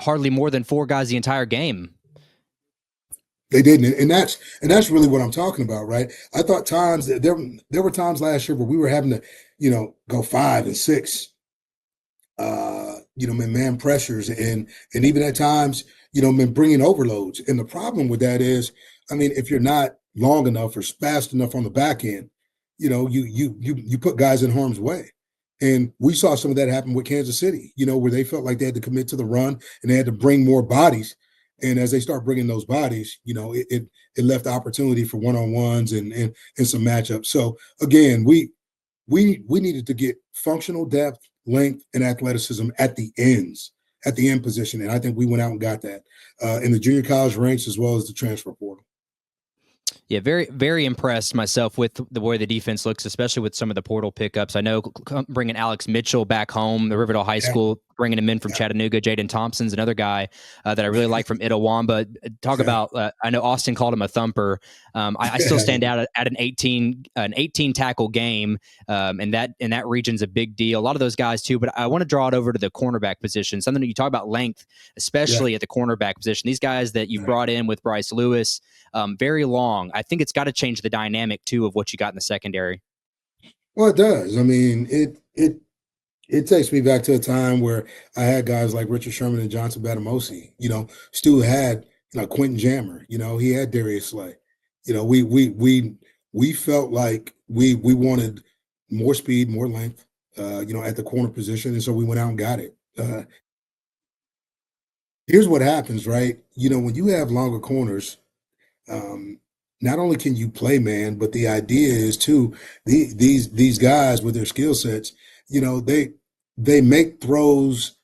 hardly more than 4 guys the entire game. They didn't, and that's really what I'm talking about, right? I thought times there were times last year where we were having to, go 5 and 6, man pressures, and even at times, bringing overloads. And the problem with that is, if you're not long enough or fast enough on the back end, you put guys in harm's way. And we saw some of that happen with Kansas City, where they felt like they had to commit to the run and they had to bring more bodies. And as they start bringing those bodies, it left opportunity for one-on-ones and some matchups. So again, we needed to get functional depth, length, and athleticism at the end position. And I think we went out and got that in the junior college ranks as well as the transfer portal. Yeah, very, very impressed myself with the way the defense looks, especially with some of the portal pickups. I know bringing Alex Mitchell back home, the Riverdale High School, bringing him in from Chattanooga. Jaden Thompson's another guy that I really like from Itawamba. Talk about, I know Austin called him a thumper. I still stand out at an 18 tackle game, and that region's a big deal. A lot of those guys too, but I want to draw it over to the cornerback position. Something that you talk about length, especially at the cornerback position. These guys that you've brought in with Bryce Lewis, very long. I think it's got to change the dynamic too of what you got in the secondary. Well, it does. I mean, it takes me back to a time where I had guys like Richard Sherman and Johnson Batamosi. Stu had Quentin Jammer. He had Darius Slay. We felt like we wanted more speed, more length. At the corner position, and so we went out and got it. Here's what happens, right? When you have longer corners, not only can you play man, but the idea is too these guys with their skill sets, they make throws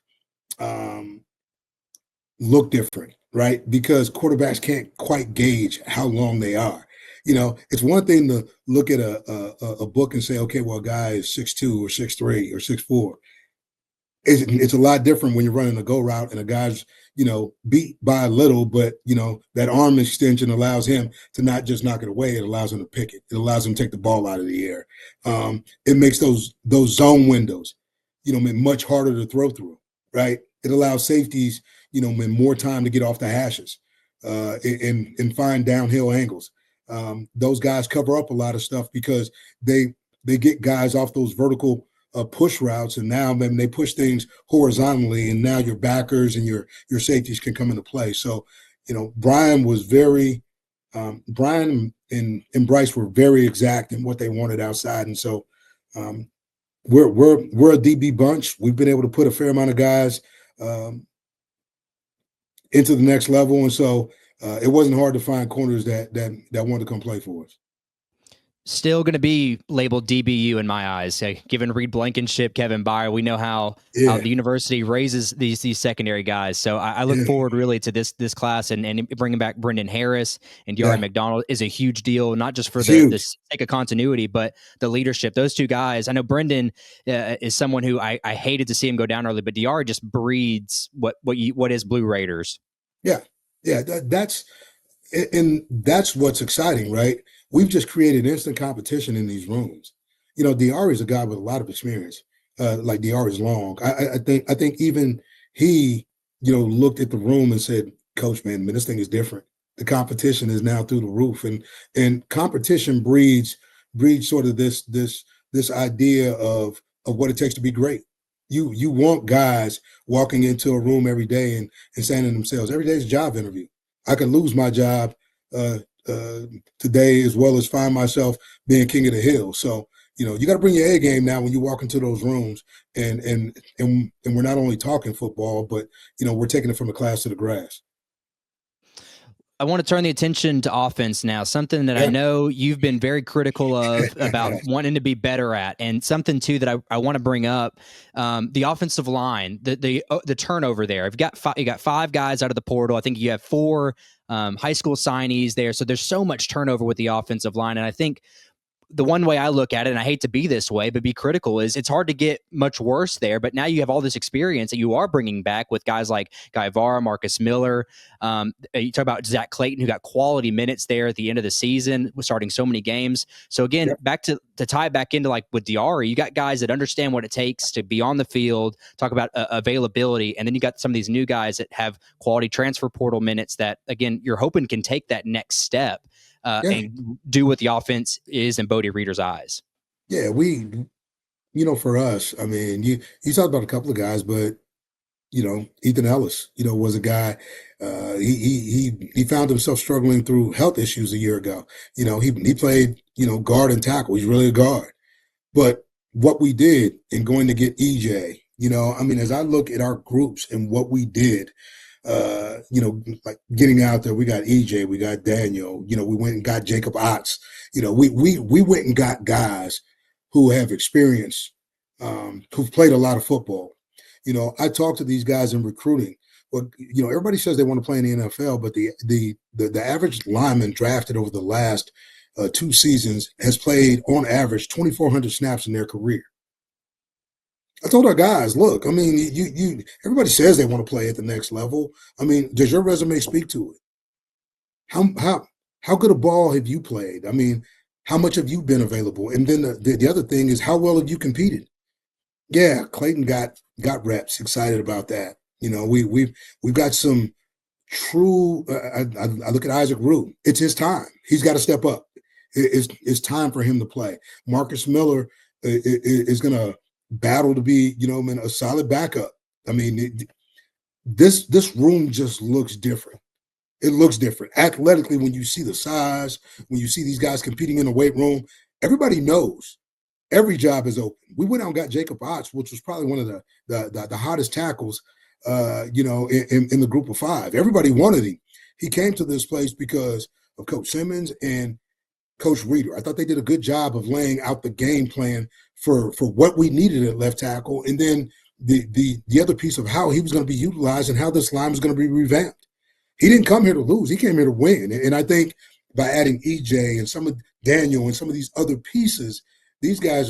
look different, right? Because quarterbacks can't quite gauge how long they are. It's one thing to look at a book and say, okay, well, a guy is 6'2" or 6'3" or 6'4". It's a lot different when you're running a go route and a guy's, beat by a little, but, that arm extension allows him to not just knock it away. It allows him to pick it. It allows him to take the ball out of the air. It makes those zone windows, much harder to throw through, right? It allows safeties, more time to get off the hashes and find downhill angles. Those guys cover up a lot of stuff because they get guys off those vertical push routes, and now then they push things horizontally, and now your backers and your safeties can come into play. So, Brian was Brian and Bryce were very exact in what they wanted outside, and so we're a DB bunch. We've been able to put a fair amount of guys into the next level, and so it wasn't hard to find corners that wanted to come play for us. Still going to be labeled DBU in my eyes. Given Reed Blankenship, Kevin Byer, we know how the university raises these secondary guys. So I look forward really to this class and bringing back Brendan Harris and Diari McDonald is a huge deal, not just for the sake of continuity, but the leadership. Those two guys, I know Brendan is someone who I hated to see him go down early, but Diari just breeds what is Blue Raiders. Yeah, that's what's exciting, right? We've just created instant competition in these rooms. Diari is a guy with a lot of experience. Like Diari is long. I think even he, looked at the room and said, "Coach, man, this thing is different. The competition is now through the roof, and competition breeds sort of this idea of what it takes to be great. You want guys walking into a room every day and saying to themselves, every day is a job interview. I could lose my job today as well as find myself being king of the hill. So, you got to bring your A game now when you walk into those rooms, and we're not only talking football, but, we're taking it from the class to the grass. I want to turn the attention to offense now, something that I know you've been very critical of about wanting to be better at, and something too that I want to bring up, the offensive line, the turnover there. You got 5 guys out of the portal. I think you have 4 high school signees there. So there's so much turnover with the offensive line. And I think the one way I look at it, and I hate to be this way, but be critical, is it's hard to get much worse there. But now you have all this experience that you are bringing back with guys like Guy Vara, Marcus Miller. You talk about Zach Clayton, who got quality minutes there at the end of the season, starting so many games. So again, back to tie it back into like with Diari, you got guys that understand what it takes to be on the field, talk about availability. And then you got some of these new guys that have quality transfer portal minutes that, again, you're hoping can take that next step. And do what the offense is in Bodie Reeder's eyes. Yeah, for us, I mean, you talked about a couple of guys, but, Ethan Ellis, was a guy, he found himself struggling through health issues a year ago. He played, guard and tackle. He's really a guard. But what we did in going to get EJ, I mean, as I look at our groups and what we did, like getting out there, we got EJ, we got Daniel, we went and got Jacob Otts, we went and got guys who have experience, who've played a lot of football. I talk to these guys in recruiting. Well, everybody says they want to play in the NFL, but the average lineman drafted over the last 2 seasons has played on average 2,400 snaps in their career. I told our guys, look, I mean, you everybody says they want to play at the next level. I mean, does your resume speak to it? How good a ball have you played? I mean, how much have you been available? And then the other thing is, how well have you competed? Yeah, Clayton got reps. Excited about that. We've got some true. I look at Isaac Root. It's his time. He's got to step up. It's time for him to play. Marcus Miller is going to battle to be, a solid backup. I mean, this room just looks different. It looks different athletically when you see the size, when you see these guys competing in the weight room. Everybody knows every job is open. We went out and got Jacob Otts, which was probably one of the hottest tackles, in the group of 5. Everybody wanted him. He came to this place because of Coach Simmons and Coach Reeder. I thought they did a good job of laying out the game plan for what we needed at left tackle, and then the other piece of how he was going to be utilized and how this line was going to be revamped. He didn't come here to lose. He came here to win. And I think by adding EJ and some of Daniel and some of these other pieces, these guys,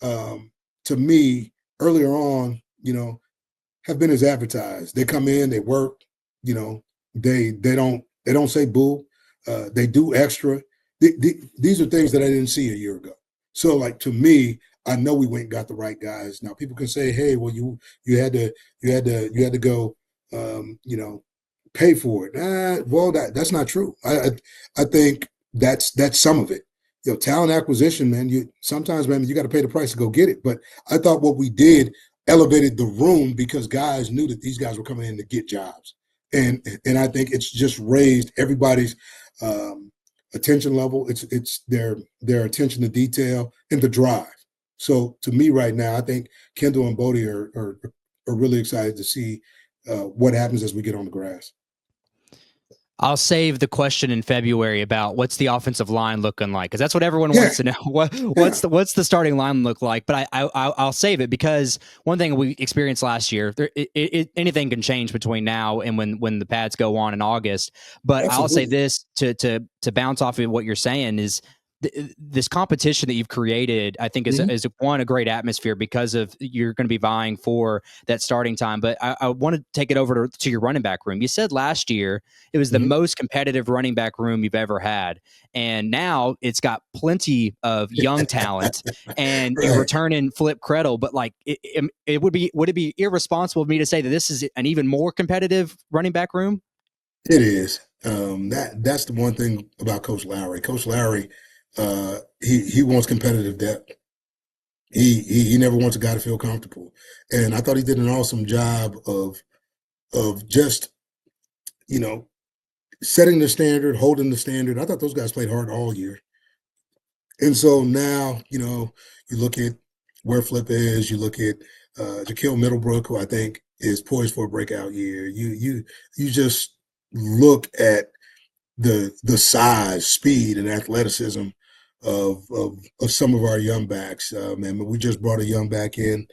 to me, earlier on, have been as advertised. They come in, they work, they don't say boo. They do extra. These are things that I didn't see a year ago. So, like, to me, I know we went and got the right guys. Now, people can say, "Hey, well, you had to go, pay for it." Well, that's not true. I think that's some of it. Talent acquisition, man. Sometimes, man, you got to pay the price to go get it. But I thought what we did elevated the room because guys knew that these guys were coming in to get jobs, and I think it's just raised everybody's attention level. It's their attention to detail and the drive. So to me, right now, I think Kendall and Bodie are really excited to see what happens as we get on the grass. I'll save the question in February about what's the offensive line looking like, because that's what everyone wants to know. What's the starting line look like? But I'll save it because one thing we experienced last year, anything can change between now and when the pads go on in August. But Absolutely. I'll say this to bounce off of what you're saying is this competition that you've created, I think is a great atmosphere because of you're going to be vying for that starting time. But I want to take it over to your running back room. You said last year it was the most competitive running back room you've ever had. And now it's got plenty of young talent and you're returning Flip Credle. But like would it be irresponsible of me to say that this is an even more competitive running back room? It is. That's the one thing about Coach Lowry. Coach Lowry, he wants competitive depth. He never wants a guy to feel comfortable. And I thought he did an awesome job of just, setting the standard, holding the standard. I thought those guys played hard all year. And so now, you look at where Flip is, you look at Jaquil Middlebrook, who I think is poised for a breakout year. You just look at the size, speed, and athleticism of some of our young backs. Man, we just brought a young back in,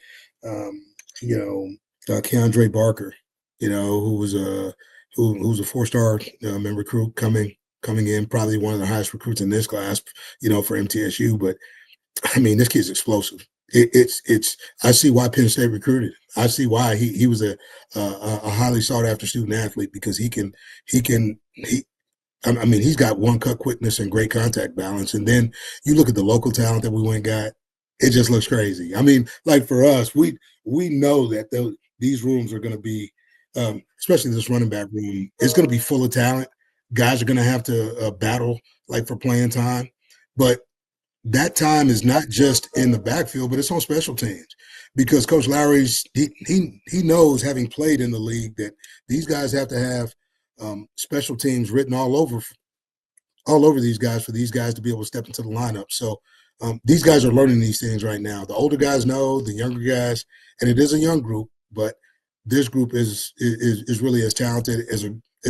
Keandre Barker, who was who's a 4-star recruit coming in, probably one of the highest recruits in this class, for MTSU. But I mean, this kid's explosive. It's I see why Penn State recruited him. I see why he was a highly sought after student athlete, because I mean, he's got one-cut quickness and great contact balance. And then you look at the local talent that we went and got, it just looks crazy. I mean, like for us, we know that these rooms are going to be, especially this running back room, it's going to be full of talent. Guys are going to have to battle like for playing time. But that time is not just in the backfield, but it's on special teams, because Coach Lowry's he knows, having played in the league, that these guys have to have special teams written all over these guys for these guys to be able to step into the lineup. So These guys are learning these things right now. The older guys know, the younger guys, and it is a young group, but this group is really as talented as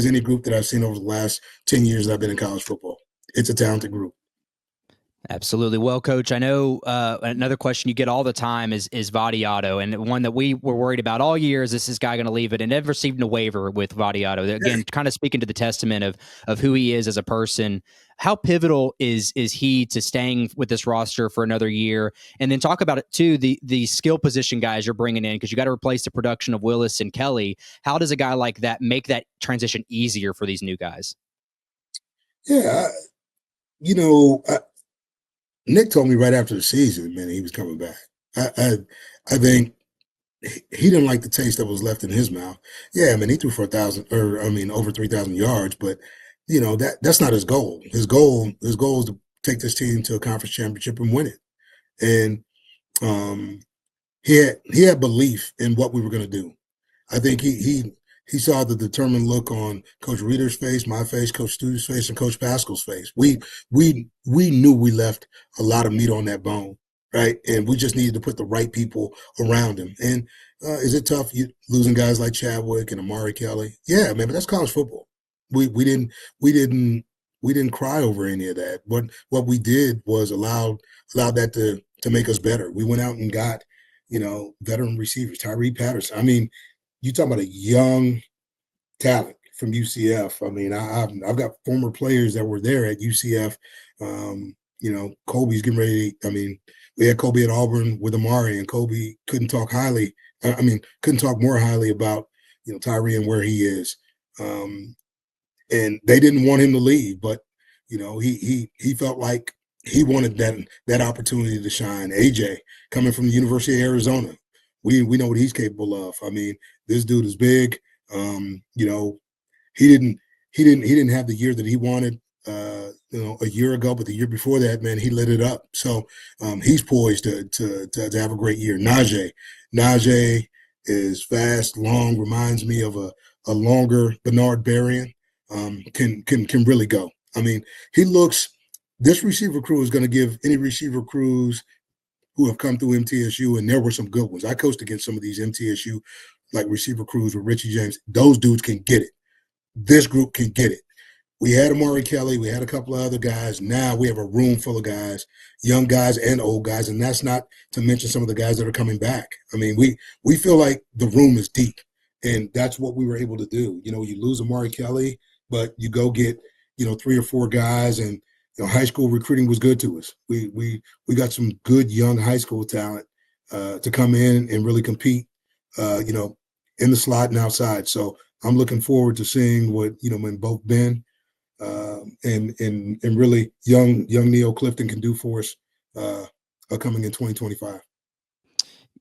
any group that I've seen over the last 10 years that I've been in college football. It's a talented group. Absolutely. Well, Coach, I know another question you get all the time is Vadiato, and one that we were worried about all year is this guy going to leave it, and never received a waiver with Vadiato. Again, kind of speaking to the testament of who he is as a person. How pivotal is he to staying with this roster for another year? And then talk about it too, the skill position guys you're bringing in, because you got to replace the production of Willis and Kelly. How does a guy like that make that transition easier for these new guys? Yeah, Nick told me right after the season, man, he was coming back. I think he didn't like the taste that was left in his mouth. Yeah, I mean, he threw for over 3,000 yards, but that's not his goal. His goal is to take this team to a conference championship and win it. And he had belief in what we were going to do. I think he saw the determined look on Coach Reeder's face, my face, Coach Stu's face, and Coach Pascal's face. We knew we left a lot of meat on that bone, right? And we just needed to put the right people around him. And is it tough losing guys like Chadwick and Amari Kelly? Yeah, man, but that's college football. We didn't cry over any of that. What we did was allowed that to make us better. We went out and got veteran receivers, Tyree Patterson. I mean, you talk about a young talent from UCF. I mean, I've got former players that were there at UCF. Kobe's getting ready. I mean, we had Kobe at Auburn with Amari, and Kobe couldn't talk more highly about Tyree and where he is. And they didn't want him to leave, but he felt like he wanted that opportunity to shine. AJ coming from the University of Arizona, we know what he's capable of. I mean, this dude is big. He didn't have the year that he wanted a year ago, but the year before that, man, he lit it up. So he's poised to have a great year. Najee is fast, long, reminds me of a longer Bernard Berrien. Can really go. I mean, this receiver crew is going to give any receiver crews who have come through MTSU, and there were some good ones. I coached against some of these MTSU like receiver crews with Richie James. Those dudes can get it. This group can get it. We had Amari Kelly. We had a couple of other guys. Now we have a room full of guys, young guys and old guys, and that's not to mention some of the guys that are coming back. I mean, we feel like the room is deep, and that's what we were able to do. You lose Amari Kelly, but you go get 3 or 4 guys, and high school recruiting was good to us. We got some good young high school talent to come in and really compete, in the slot and outside. So I'm looking forward to seeing what when both Ben and really young Neo Clifton can do for us coming in 2025.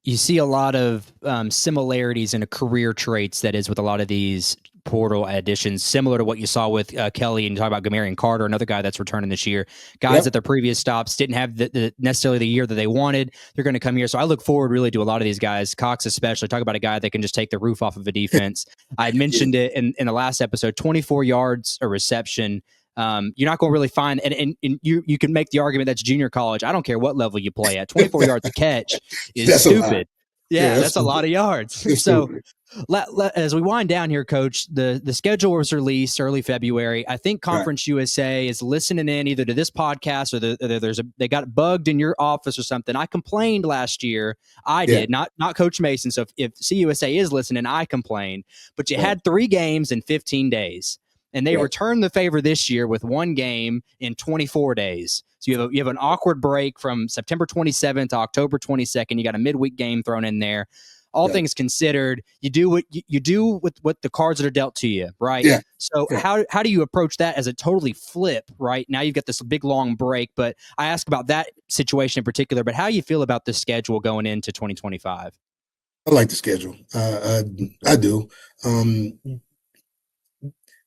You see a lot of similarities in career traits that is with a lot of these portal additions, similar to what you saw with Kelly, and you talk about Gamarian Carter, another guy that's returning this year. Guys at their previous stops didn't have necessarily the year that they wanted. They're going to come here. So I look forward really to a lot of these guys, Cox especially. Talk about a guy that can just take the roof off of a defense. I mentioned it in the last episode, 24 yards a reception. You're not going to really find, and you can make the argument that's junior college. I don't care what level you play at. 24 yards a catch is stupid. Yeah, that's a lot of yards. So as we wind down here, Coach, the schedule was released early February. I think Conference USA is listening in either to this podcast or they got bugged in your office or something. I complained last year. I did, not Coach Mason. So if CUSA is listening, I complained. But you had 3 games in 15 days. And they returned the favor this year with 1 game in 24 days. So you have an awkward break from September 27th to October 22nd. You got a midweek game thrown in there. All things considered, you do what you do with what the cards that are dealt to you, right? Yeah. So how do you approach that as a totally flip, right? Now you've got this big long break, but I ask about that situation in particular, but how you feel about the schedule going into 2025? I like the schedule. I do.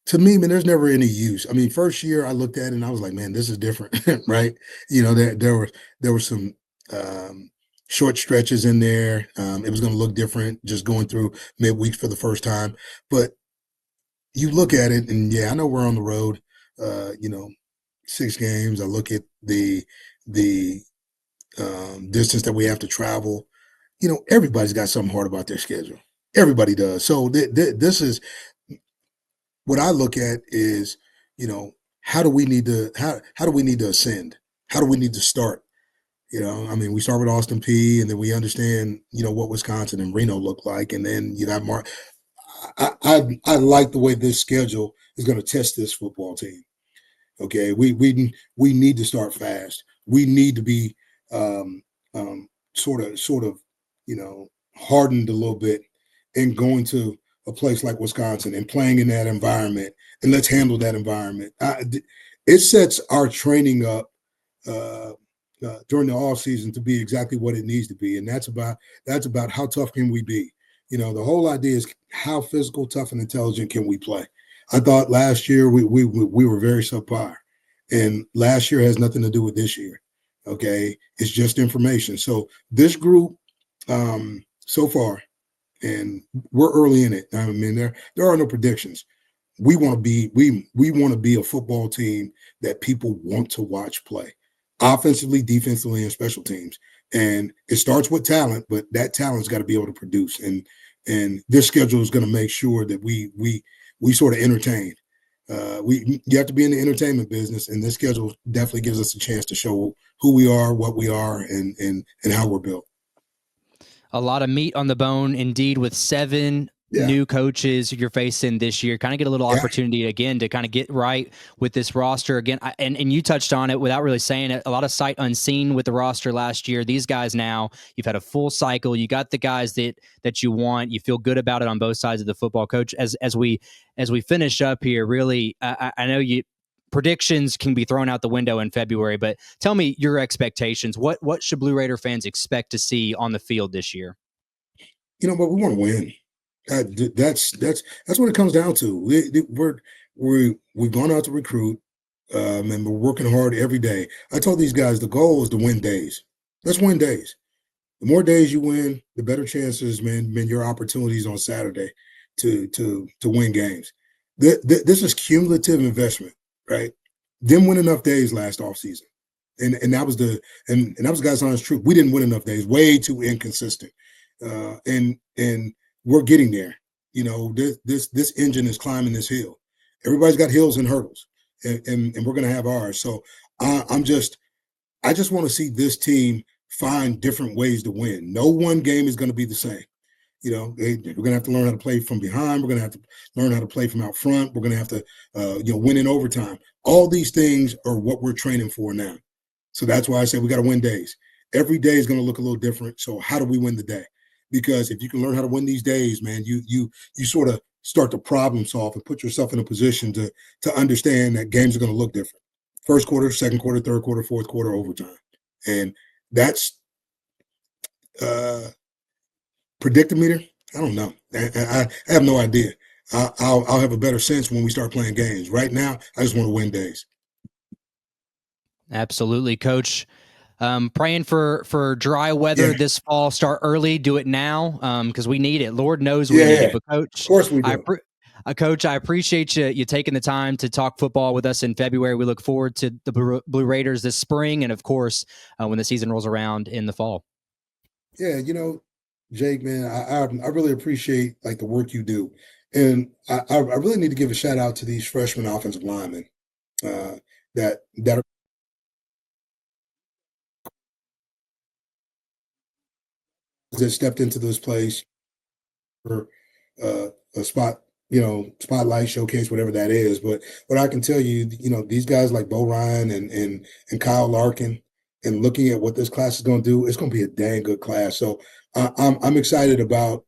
To me, man, there's never any use. I mean, first year I looked at it and I was like, man, this is different, right? There were some short stretches in there. It was going to look different just going through midweeks for the first time. But you look at it, and I know we're on the road. 6 games. I look at the distance that we have to travel. Everybody's got something hard about their schedule. Everybody does. So this is what I look at is, how do we need to ascend? How do we need to start? We start with Austin P, and then we understand, what Wisconsin and Reno look like, and then you have Mark. I like the way this schedule is going to test this football team. Okay, we need to start fast. We need to be sort of hardened a little bit and going to a place like Wisconsin and playing in that environment, and let's handle that environment. It sets our training up during the off season to be exactly what it needs to be, and that's about how tough can we be. The whole idea is how physical, tough, and intelligent can we play. I thought last year we were very subpar, and last year has nothing to do with this year. Okay, it's just information. So this group, so far, and we're early in it. There are no predictions. We want to be a football team that people want to watch play, offensively, defensively, and special teams. And it starts with talent, but that talent's got to be able to produce. And this schedule is going to make sure that we sort of entertain. You have to be in the entertainment business, and this schedule definitely gives us a chance to show who we are, what we are, and how we're built. A lot of meat on the bone, indeed, with 7 new coaches you're facing this year. Kind of get a little opportunity again to kind of get right with this roster again. And you touched on it without really saying it. A lot of sight unseen with the roster last year. These guys now, you've had a full cycle. You got the guys that you want. You feel good about it on both sides of the football. Coach, as we finish up here, really, I know predictions can be thrown out the window in February, but tell me your expectations. What should Blue Raider fans expect to see on the field this year? But we want to win. That's what it comes down to. We've gone out to recruit, and we're working hard every day. I told these guys the goal is to win days. Let's win days. The more days you win, the better chances, man, your opportunities on Saturday to win games. This is cumulative investment, right? Didn't win enough days last offseason. And that was God's honest truth. We didn't win enough days, way too inconsistent. And we're getting there. This engine is climbing this hill. Everybody's got hills and hurdles, and we're going to have ours. So I just want to see this team find different ways to win. No one game is going to be the same. We're going to have to learn how to play from behind. We're going to have to learn how to play from out front. We're going to have to, win in overtime. All these things are what we're training for now. So that's why I say we got to win days. Every day is going to look a little different. So how do we win the day? Because if you can learn how to win these days, man, you sort of start to problem solve and put yourself in a position to understand that games are going to look different. First quarter, second quarter, third quarter, fourth quarter, overtime. And that's predictometer. I don't know. I have no idea. I'll have a better sense when we start playing games. Right now, I just want to win days. Absolutely, Coach. Praying for dry weather this fall. Start early. Do it now because we need it. Lord knows we need it. But Coach, of course we do. Coach, I appreciate you taking the time to talk football with us in February. We look forward to the Blue Raiders this spring, and of course, when the season rolls around in the fall. Yeah, Jake, man, I really appreciate the work you do, and I really need to give a shout out to these freshman offensive linemen that are. That stepped into this place for a spot, spotlight, showcase, whatever that is. But what I can tell you, these guys like Bo Ryan and Kyle Larkin, and looking at what this class is going to do, it's going to be a dang good class. So I'm excited about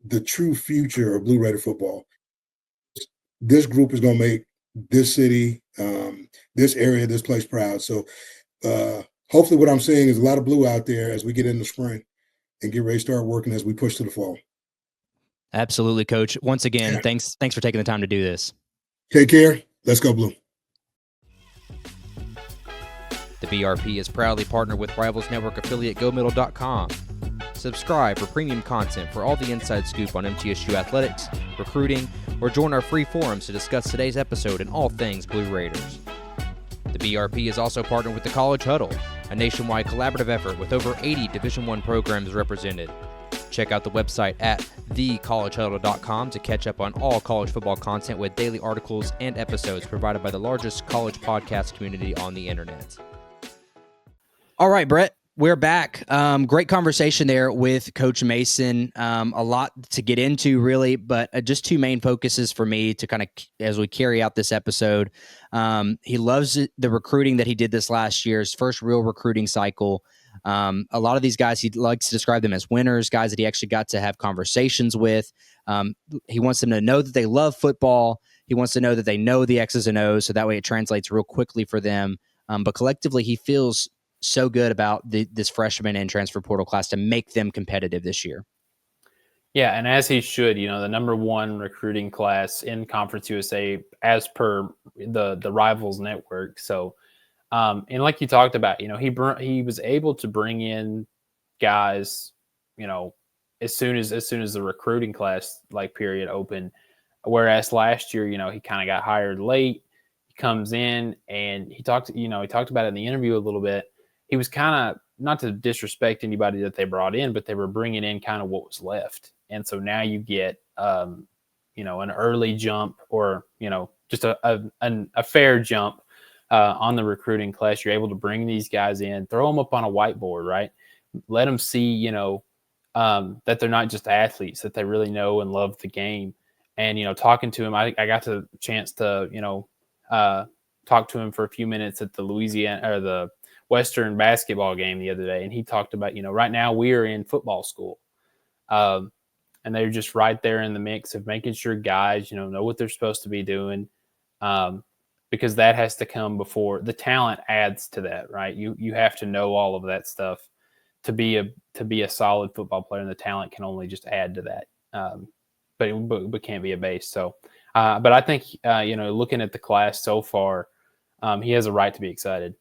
the true future of Blue Raider football. This group is going to make this city, this area, this place proud. So hopefully what I'm saying is a lot of blue out there as we get into spring and get ready to start working as we push to the fall. Absolutely, Coach. Once again, thanks for taking the time to do this. Take care. Let's go Blue. The BRP is proudly partnered with Rivals Network affiliate GoMiddle.com. Subscribe for premium content for all the inside scoop on MTSU athletics, recruiting, or join our free forums to discuss today's episode and all things Blue Raiders. The BRP is also partnered with the College Huddle, a nationwide collaborative effort with over 80 Division I programs represented. Check out the website at thecollegehuddle.com to catch up on all college football content with daily articles and episodes provided by the largest college podcast community on the internet. All right, Brett, we're back. Great conversation there with Coach Mason. A lot to get into, really, but just two main focuses for me to kind of, as we carry out this episode. He loves the recruiting that he did this last year, his first real recruiting cycle. A lot of these guys, he likes to describe them as winners, guys that he actually got to have conversations with. He wants them to know that they love football. He wants to know that they know the X's and O's, so that way it translates real quickly for them. But collectively, he feels so good about this freshman and transfer portal class to make them competitive this year. Yeah, and as he should, the number one recruiting class in Conference USA as per the Rivals Network. So, and like you talked about, he was able to bring in guys, as soon as the recruiting class period opened. Whereas last year, he kind of got hired late. He comes in and he talked about it in the interview a little bit. He was kind of, not to disrespect anybody that they brought in, but they were bringing in kind of what was left. And so now you get, an early jump or, just a fair jump on the recruiting class. You're able to bring these guys in, throw them up on a whiteboard, right? Let them see, that they're not just athletes, that they really know and love the game. And, talking to him, I got the chance to, talk to him for a few minutes at the Louisiana or the Western basketball game the other day. And he talked about, right now we are in football school. And they're just right there in the mix of making sure guys, know what they're supposed to be doing. Because that has to come before the talent adds to that, right? You have to know all of that stuff to be a solid football player, and the talent can only just add to that. But can't be a base. So, but I think, looking at the class so far, he has a right to be excited.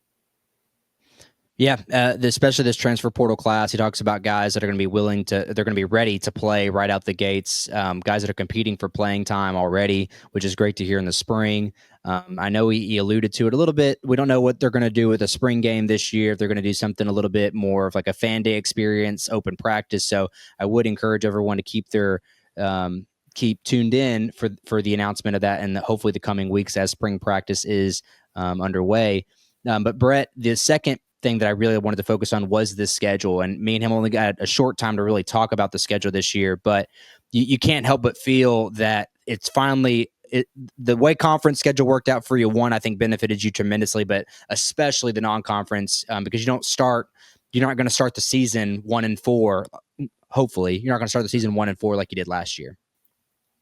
Yeah, especially this transfer portal class. He talks about guys that are going to be they're going to be ready to play right out the gates, guys that are competing for playing time already, which is great to hear in the spring. I know he alluded to it a little bit. We don't know what they're going to do with the spring game this year. If they're going to do something a little bit more of like a fan day experience, open practice. So I would encourage everyone to keep tuned in for the announcement of that, and hopefully the coming weeks as spring practice is underway. But Brett, the second thing that I really wanted to focus on was this schedule, and me and him only got a short time to really talk about the schedule this year, but you can't help but feel that it's finally the way conference schedule worked out for you. One, I think benefited you tremendously, but especially the non-conference, because you're not going to start the season 1-4. Hopefully you're not going to start the season 1-4 like you did last year.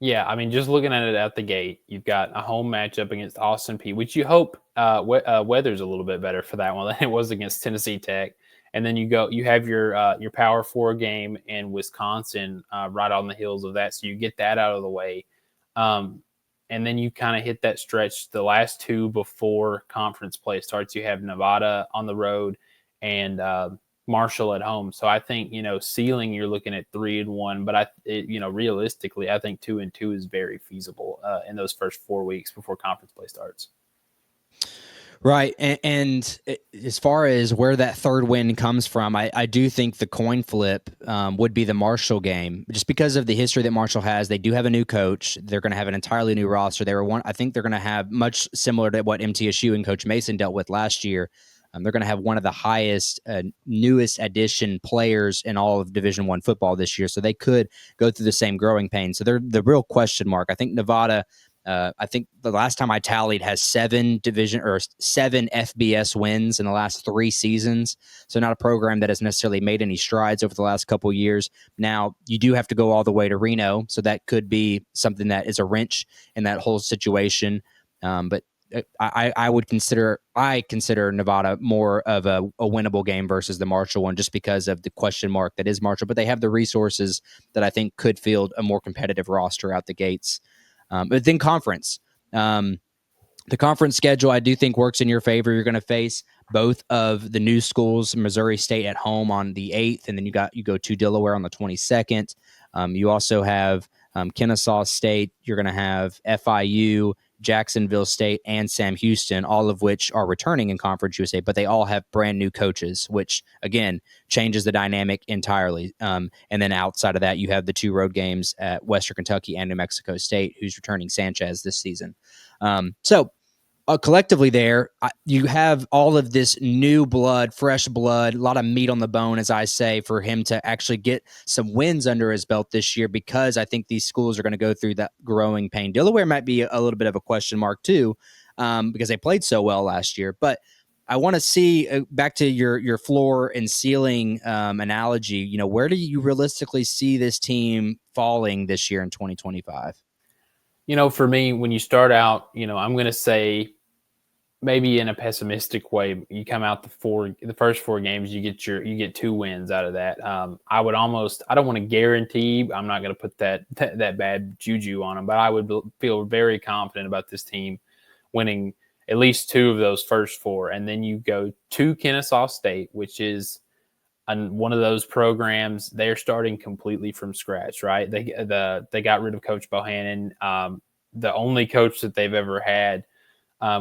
Yeah, I mean, just looking at it at the gate, you've got a home matchup against Austin Peay, which you hope weather's a little bit better for that one than it was against Tennessee Tech. And then you have your Power 4 game in Wisconsin right on the heels of that, so you get that out of the way. And then you kind of hit that stretch, the last two before conference play starts. You have Nevada on the road and Marshall at home. So I think, ceiling, you're looking at 3-1, but realistically, I think 2-2 is very feasible in those first 4 weeks before conference play starts. Right. And as far as where that third win comes from, I do think the coin flip would be the Marshall game, just because of the history that Marshall has. They do have a new coach. They're going to have an entirely new roster. I think they're going to have much similar to what MTSU and Coach Mason dealt with last year. They're going to have one of the highest, newest addition players in all of Division I football this year, so they could go through the same growing pains. So they're the real question mark. I think Nevada, I think the last time I tallied, has 7 FBS wins in the last 3 seasons. So not a program that has necessarily made any strides over the last couple of years. Now, you do have to go all the way to Reno, so that could be something that is a wrench in that whole situation. But I consider Nevada more of a winnable game versus the Marshall one, just because of the question mark that is Marshall. But they have the resources that I think could field a more competitive roster out the gates. But then conference, the conference schedule I do think works in your favor. You're going to face both of the new schools, Missouri State at home on the 8th, and then you go to Delaware on the 22nd. You also have Kennesaw State. You're going to have FIU Jacksonville State, and Sam Houston, all of which are returning in Conference USA, but they all have brand new coaches, which, again, changes the dynamic entirely. And then outside of that, you have the 2 road games at Western Kentucky and New Mexico State, who's returning Sanchez this season. So collectively there, you have all of this new blood, fresh blood, a lot of meat on the bone, as I say, for him to actually get some wins under his belt this year, because I think these schools are going to go through that growing pain. Delaware might be a little bit of a question mark too, because they played so well last year. But I want to see, back to your floor and ceiling analogy, where do you realistically see this team falling this year in 2025? For me, when you start out, I'm going to say, maybe in a pessimistic way, you come out the first 4 games, you get 2 wins out of that. I don't want to guarantee, I'm not going to put that bad juju on them, but I would feel very confident about this team winning at least 2 of those first 4. And then you go to Kennesaw State, which is one of those programs. They're starting completely from scratch, right? They got rid of Coach Bohannon, the only coach that they've ever had.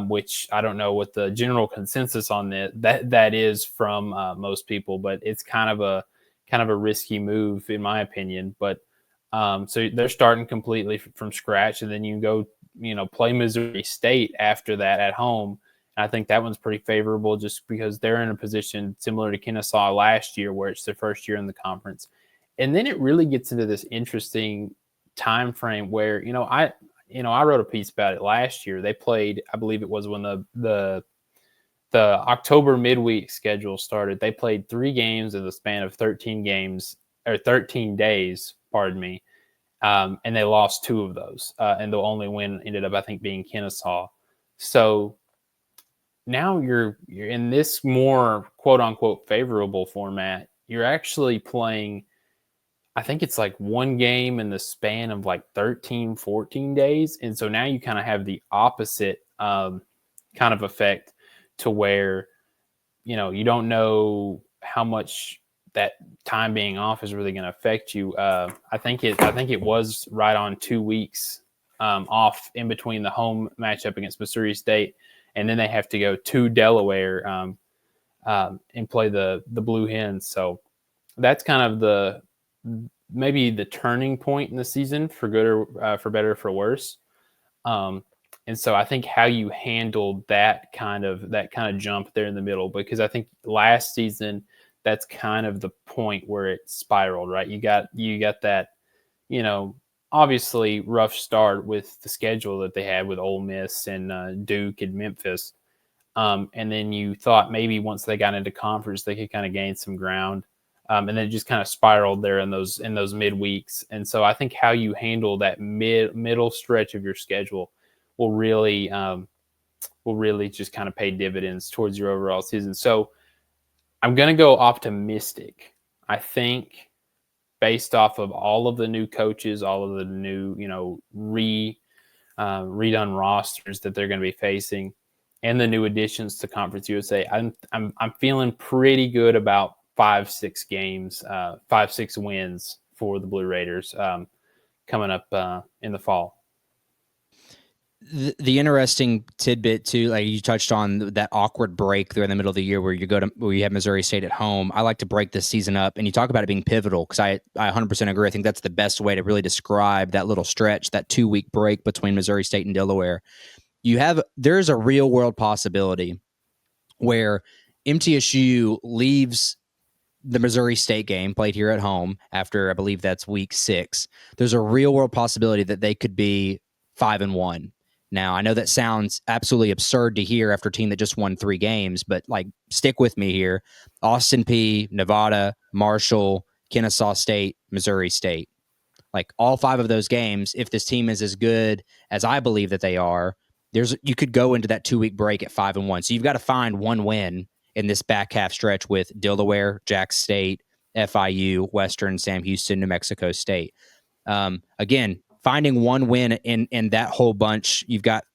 Which I don't know what the general consensus on that is from most people, but it's kind of a risky move in my opinion. But so they're starting completely from scratch, and then you go play Missouri State after that at home. And I think that one's pretty favorable, just because they're in a position similar to Kennesaw last year, where it's their first year in the conference. And then it really gets into this interesting time frame where I wrote a piece about it last year. They played, I believe it was when the October midweek schedule started. They played 3 games in the span of 13 days, pardon me. And they lost 2 of those. And the only win ended up, I think, being Kennesaw. So now you're in this more quote unquote favorable format. You're actually playing, I think it's like 1 game in the span of like 13, 14 days. And so now you kind of have the opposite kind of effect, to where, you don't know how much that time being off is really going to affect you. I think it was right on 2 weeks off in between the home matchup against Missouri State, and then they have to go to Delaware and play the Blue Hens. So that's kind of maybe the turning point in the season, for good or for better or for worse. And so I think how you handled that kind of jump there in the middle, because I think last season, that's kind of the point where it spiraled, right? You got that, obviously rough start with the schedule that they had with Ole Miss and Duke and Memphis. And then you thought maybe once they got into conference, they could kind of gain some ground. And then it just kind of spiraled there in those midweeks. And so I think how you handle that middle stretch of your schedule will really just kind of pay dividends towards your overall season. So I'm going to go optimistic. I think, based off of all of the new coaches, all of the new, redone rosters that they're going to be facing, and the new additions to Conference USA, I'm feeling pretty good about 5-6 wins for the Blue Raiders coming up in the fall. The interesting tidbit too, like you touched on that awkward break there in the middle of the year where you have Missouri State at home. I like to break this season up, and you talk about it being pivotal, because I 100% agree. I think that's the best way to really describe that little stretch, that 2-week break between Missouri State and Delaware. There's a real world possibility where MTSU leaves the Missouri State game played here at home after, I believe that's week 6. There's a real world possibility that they could be 5-1. Now, I know that sounds absolutely absurd to hear after a team that just won 3 games, but stick with me here. Austin Peay, Nevada, Marshall, Kennesaw State, Missouri State. All 5 of those games, if this team is as good as I believe that they are, you could go into that 2-week break at 5-1. So you've got to find 1 win in this back half stretch with Delaware, Jack State, FIU, Western, Sam Houston, New Mexico State. Again, finding 1 win in that whole bunch. You've got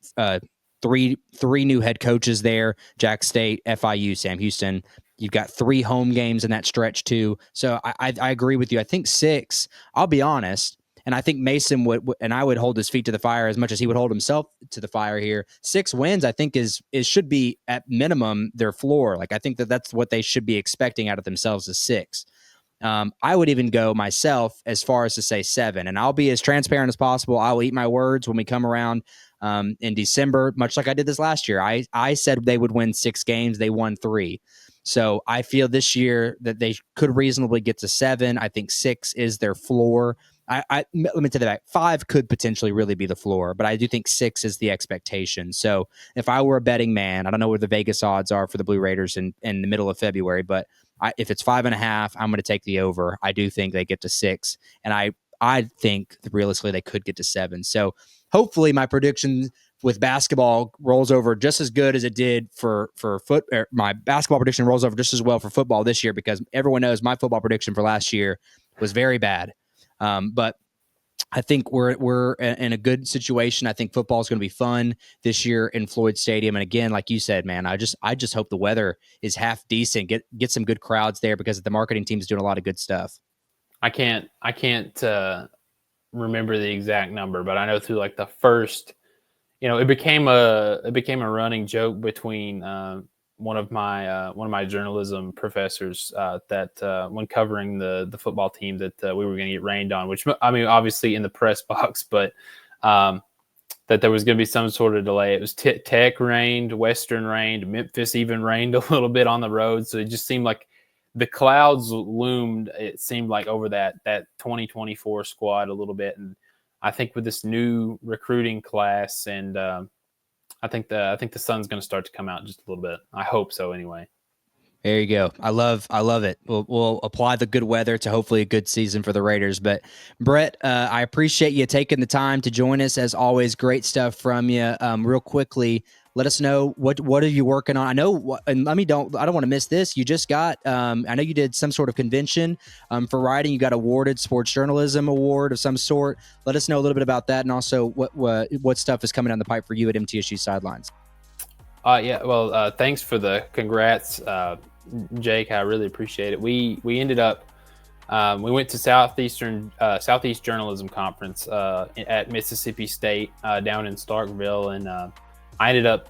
3 new head coaches there: Jack State, FIU, Sam Houston. You've got 3 home games in that stretch too. So I agree with you. I think 6. I'll be honest, And I think Mason would, and I would hold his feet to the fire as much as he would hold himself to the fire here. 6 wins, I think, should be at minimum their floor. Like, I think that's what they should be expecting out of themselves is 6. I would even go myself as far as to say 7, and I'll be as transparent as possible. I'll eat my words when we come around in December, much like I did this last year. I said they would win 6 games. They won 3. So I feel this year that they could reasonably get to 7. I think 6 is their floor. Let me take that back. 5 could potentially really be the floor, but I do think 6 is the expectation. So if I were a betting man, I don't know where the Vegas odds are for the Blue Raiders in the middle of February, but if it's 5.5, I'm going to take the over. I do think they get to 6, and I think that realistically they could get to 7. So hopefully my prediction with basketball rolls over just as good as it did for my basketball prediction rolls over just as well for football this year, because everyone knows my football prediction for last year was very bad. But I think we're in a good situation. I think football is going to be fun this year in Floyd Stadium. And again, like you said, man, I just hope the weather is half decent. Get some good crowds there, because the marketing team is doing a lot of good stuff. I can't remember the exact number, but I know through like the first, it became a running joke between one of my journalism professors that when covering the football team that we were going to get rained on, which, I mean, obviously in the press box, but that there was going to be some sort of delay. It was Tech rained, Western rained, Memphis even rained a little bit on the road. So it just seemed like the clouds loomed, it seemed like, over that 2024 squad a little bit. And I think with this new recruiting class, and I think the sun's going to start to come out just a little bit. I hope so anyway. There you go. I love it. We'll apply the good weather to hopefully a good season for the Raiders. But Brett, I appreciate you taking the time to join us. As always, great stuff from you. Real quickly, let us know what are you working on. I know, and I don't want to miss this. You just got, I know you did some sort of convention for writing. You got awarded Sports Journalism Award of some sort. Let us know a little bit about that, and also what stuff is coming down the pipe for you at MTSU Sidelines. Yeah. Well, thanks for the congrats, Jake. I really appreciate it. We ended up, we went to Southeast Journalism Conference at Mississippi State down in Starkville, and I ended up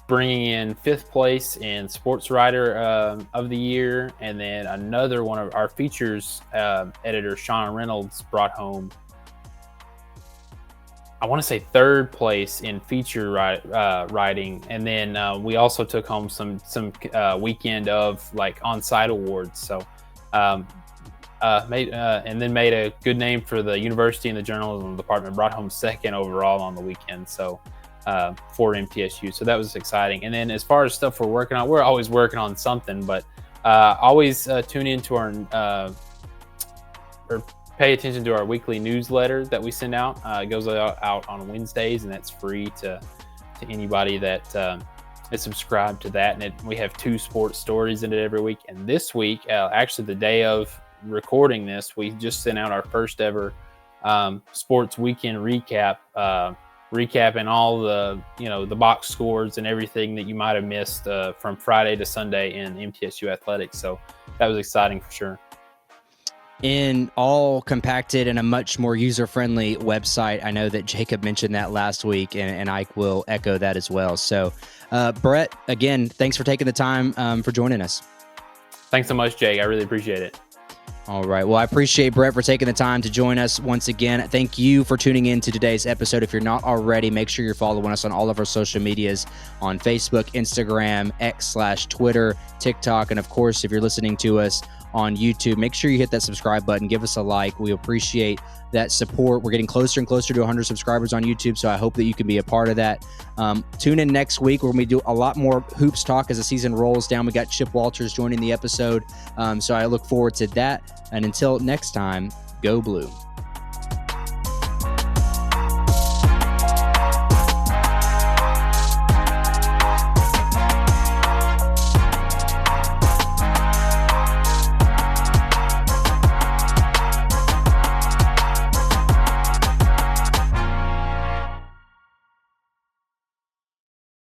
bringing in 5th place in Sports Writer of the Year, and then another one of our features editor, Sean Reynolds, brought home, I want to say 3rd place in feature writing, and then we also took home some weekend of like on-site awards. So made a good name for the university and the journalism department. Brought home 2nd overall on the weekend. So for MTSU, so that was exciting. And then as far as stuff we're working on, we're always working on something, but always tune into our or pay attention to our weekly newsletter that we send out. It goes out on Wednesdays, and that's free to anybody that is subscribed to that. And we have 2 sports stories in it every week. And this week, actually the day of recording this, we just sent out our first ever sports weekend recap, recapping all the the box scores and everything that you might have missed from Friday to Sunday in MTSU athletics. So that was exciting for sure. In all compacted in a much more user-friendly website. I know that Jacob mentioned that last week, and I will echo that as well. So, Brett, again, thanks for taking the time for joining us. Thanks so much, Jake. I really appreciate it. All right. Well, I appreciate Brett for taking the time to join us once again. Thank you for tuning in to today's episode. If you're not already, make sure you're following us on all of our social medias on Facebook, Instagram, X/Twitter, TikTok, and of course, if you're listening to us on YouTube, make sure you hit that subscribe button. Give us a like. We appreciate that support. We're getting closer and closer to 100 subscribers on YouTube, so I hope that you can be a part of that. Tune in next week where we do a lot more hoops talk as the season rolls down. We got Chip Walters joining the episode, so I look forward to that. And until next time, go Blue.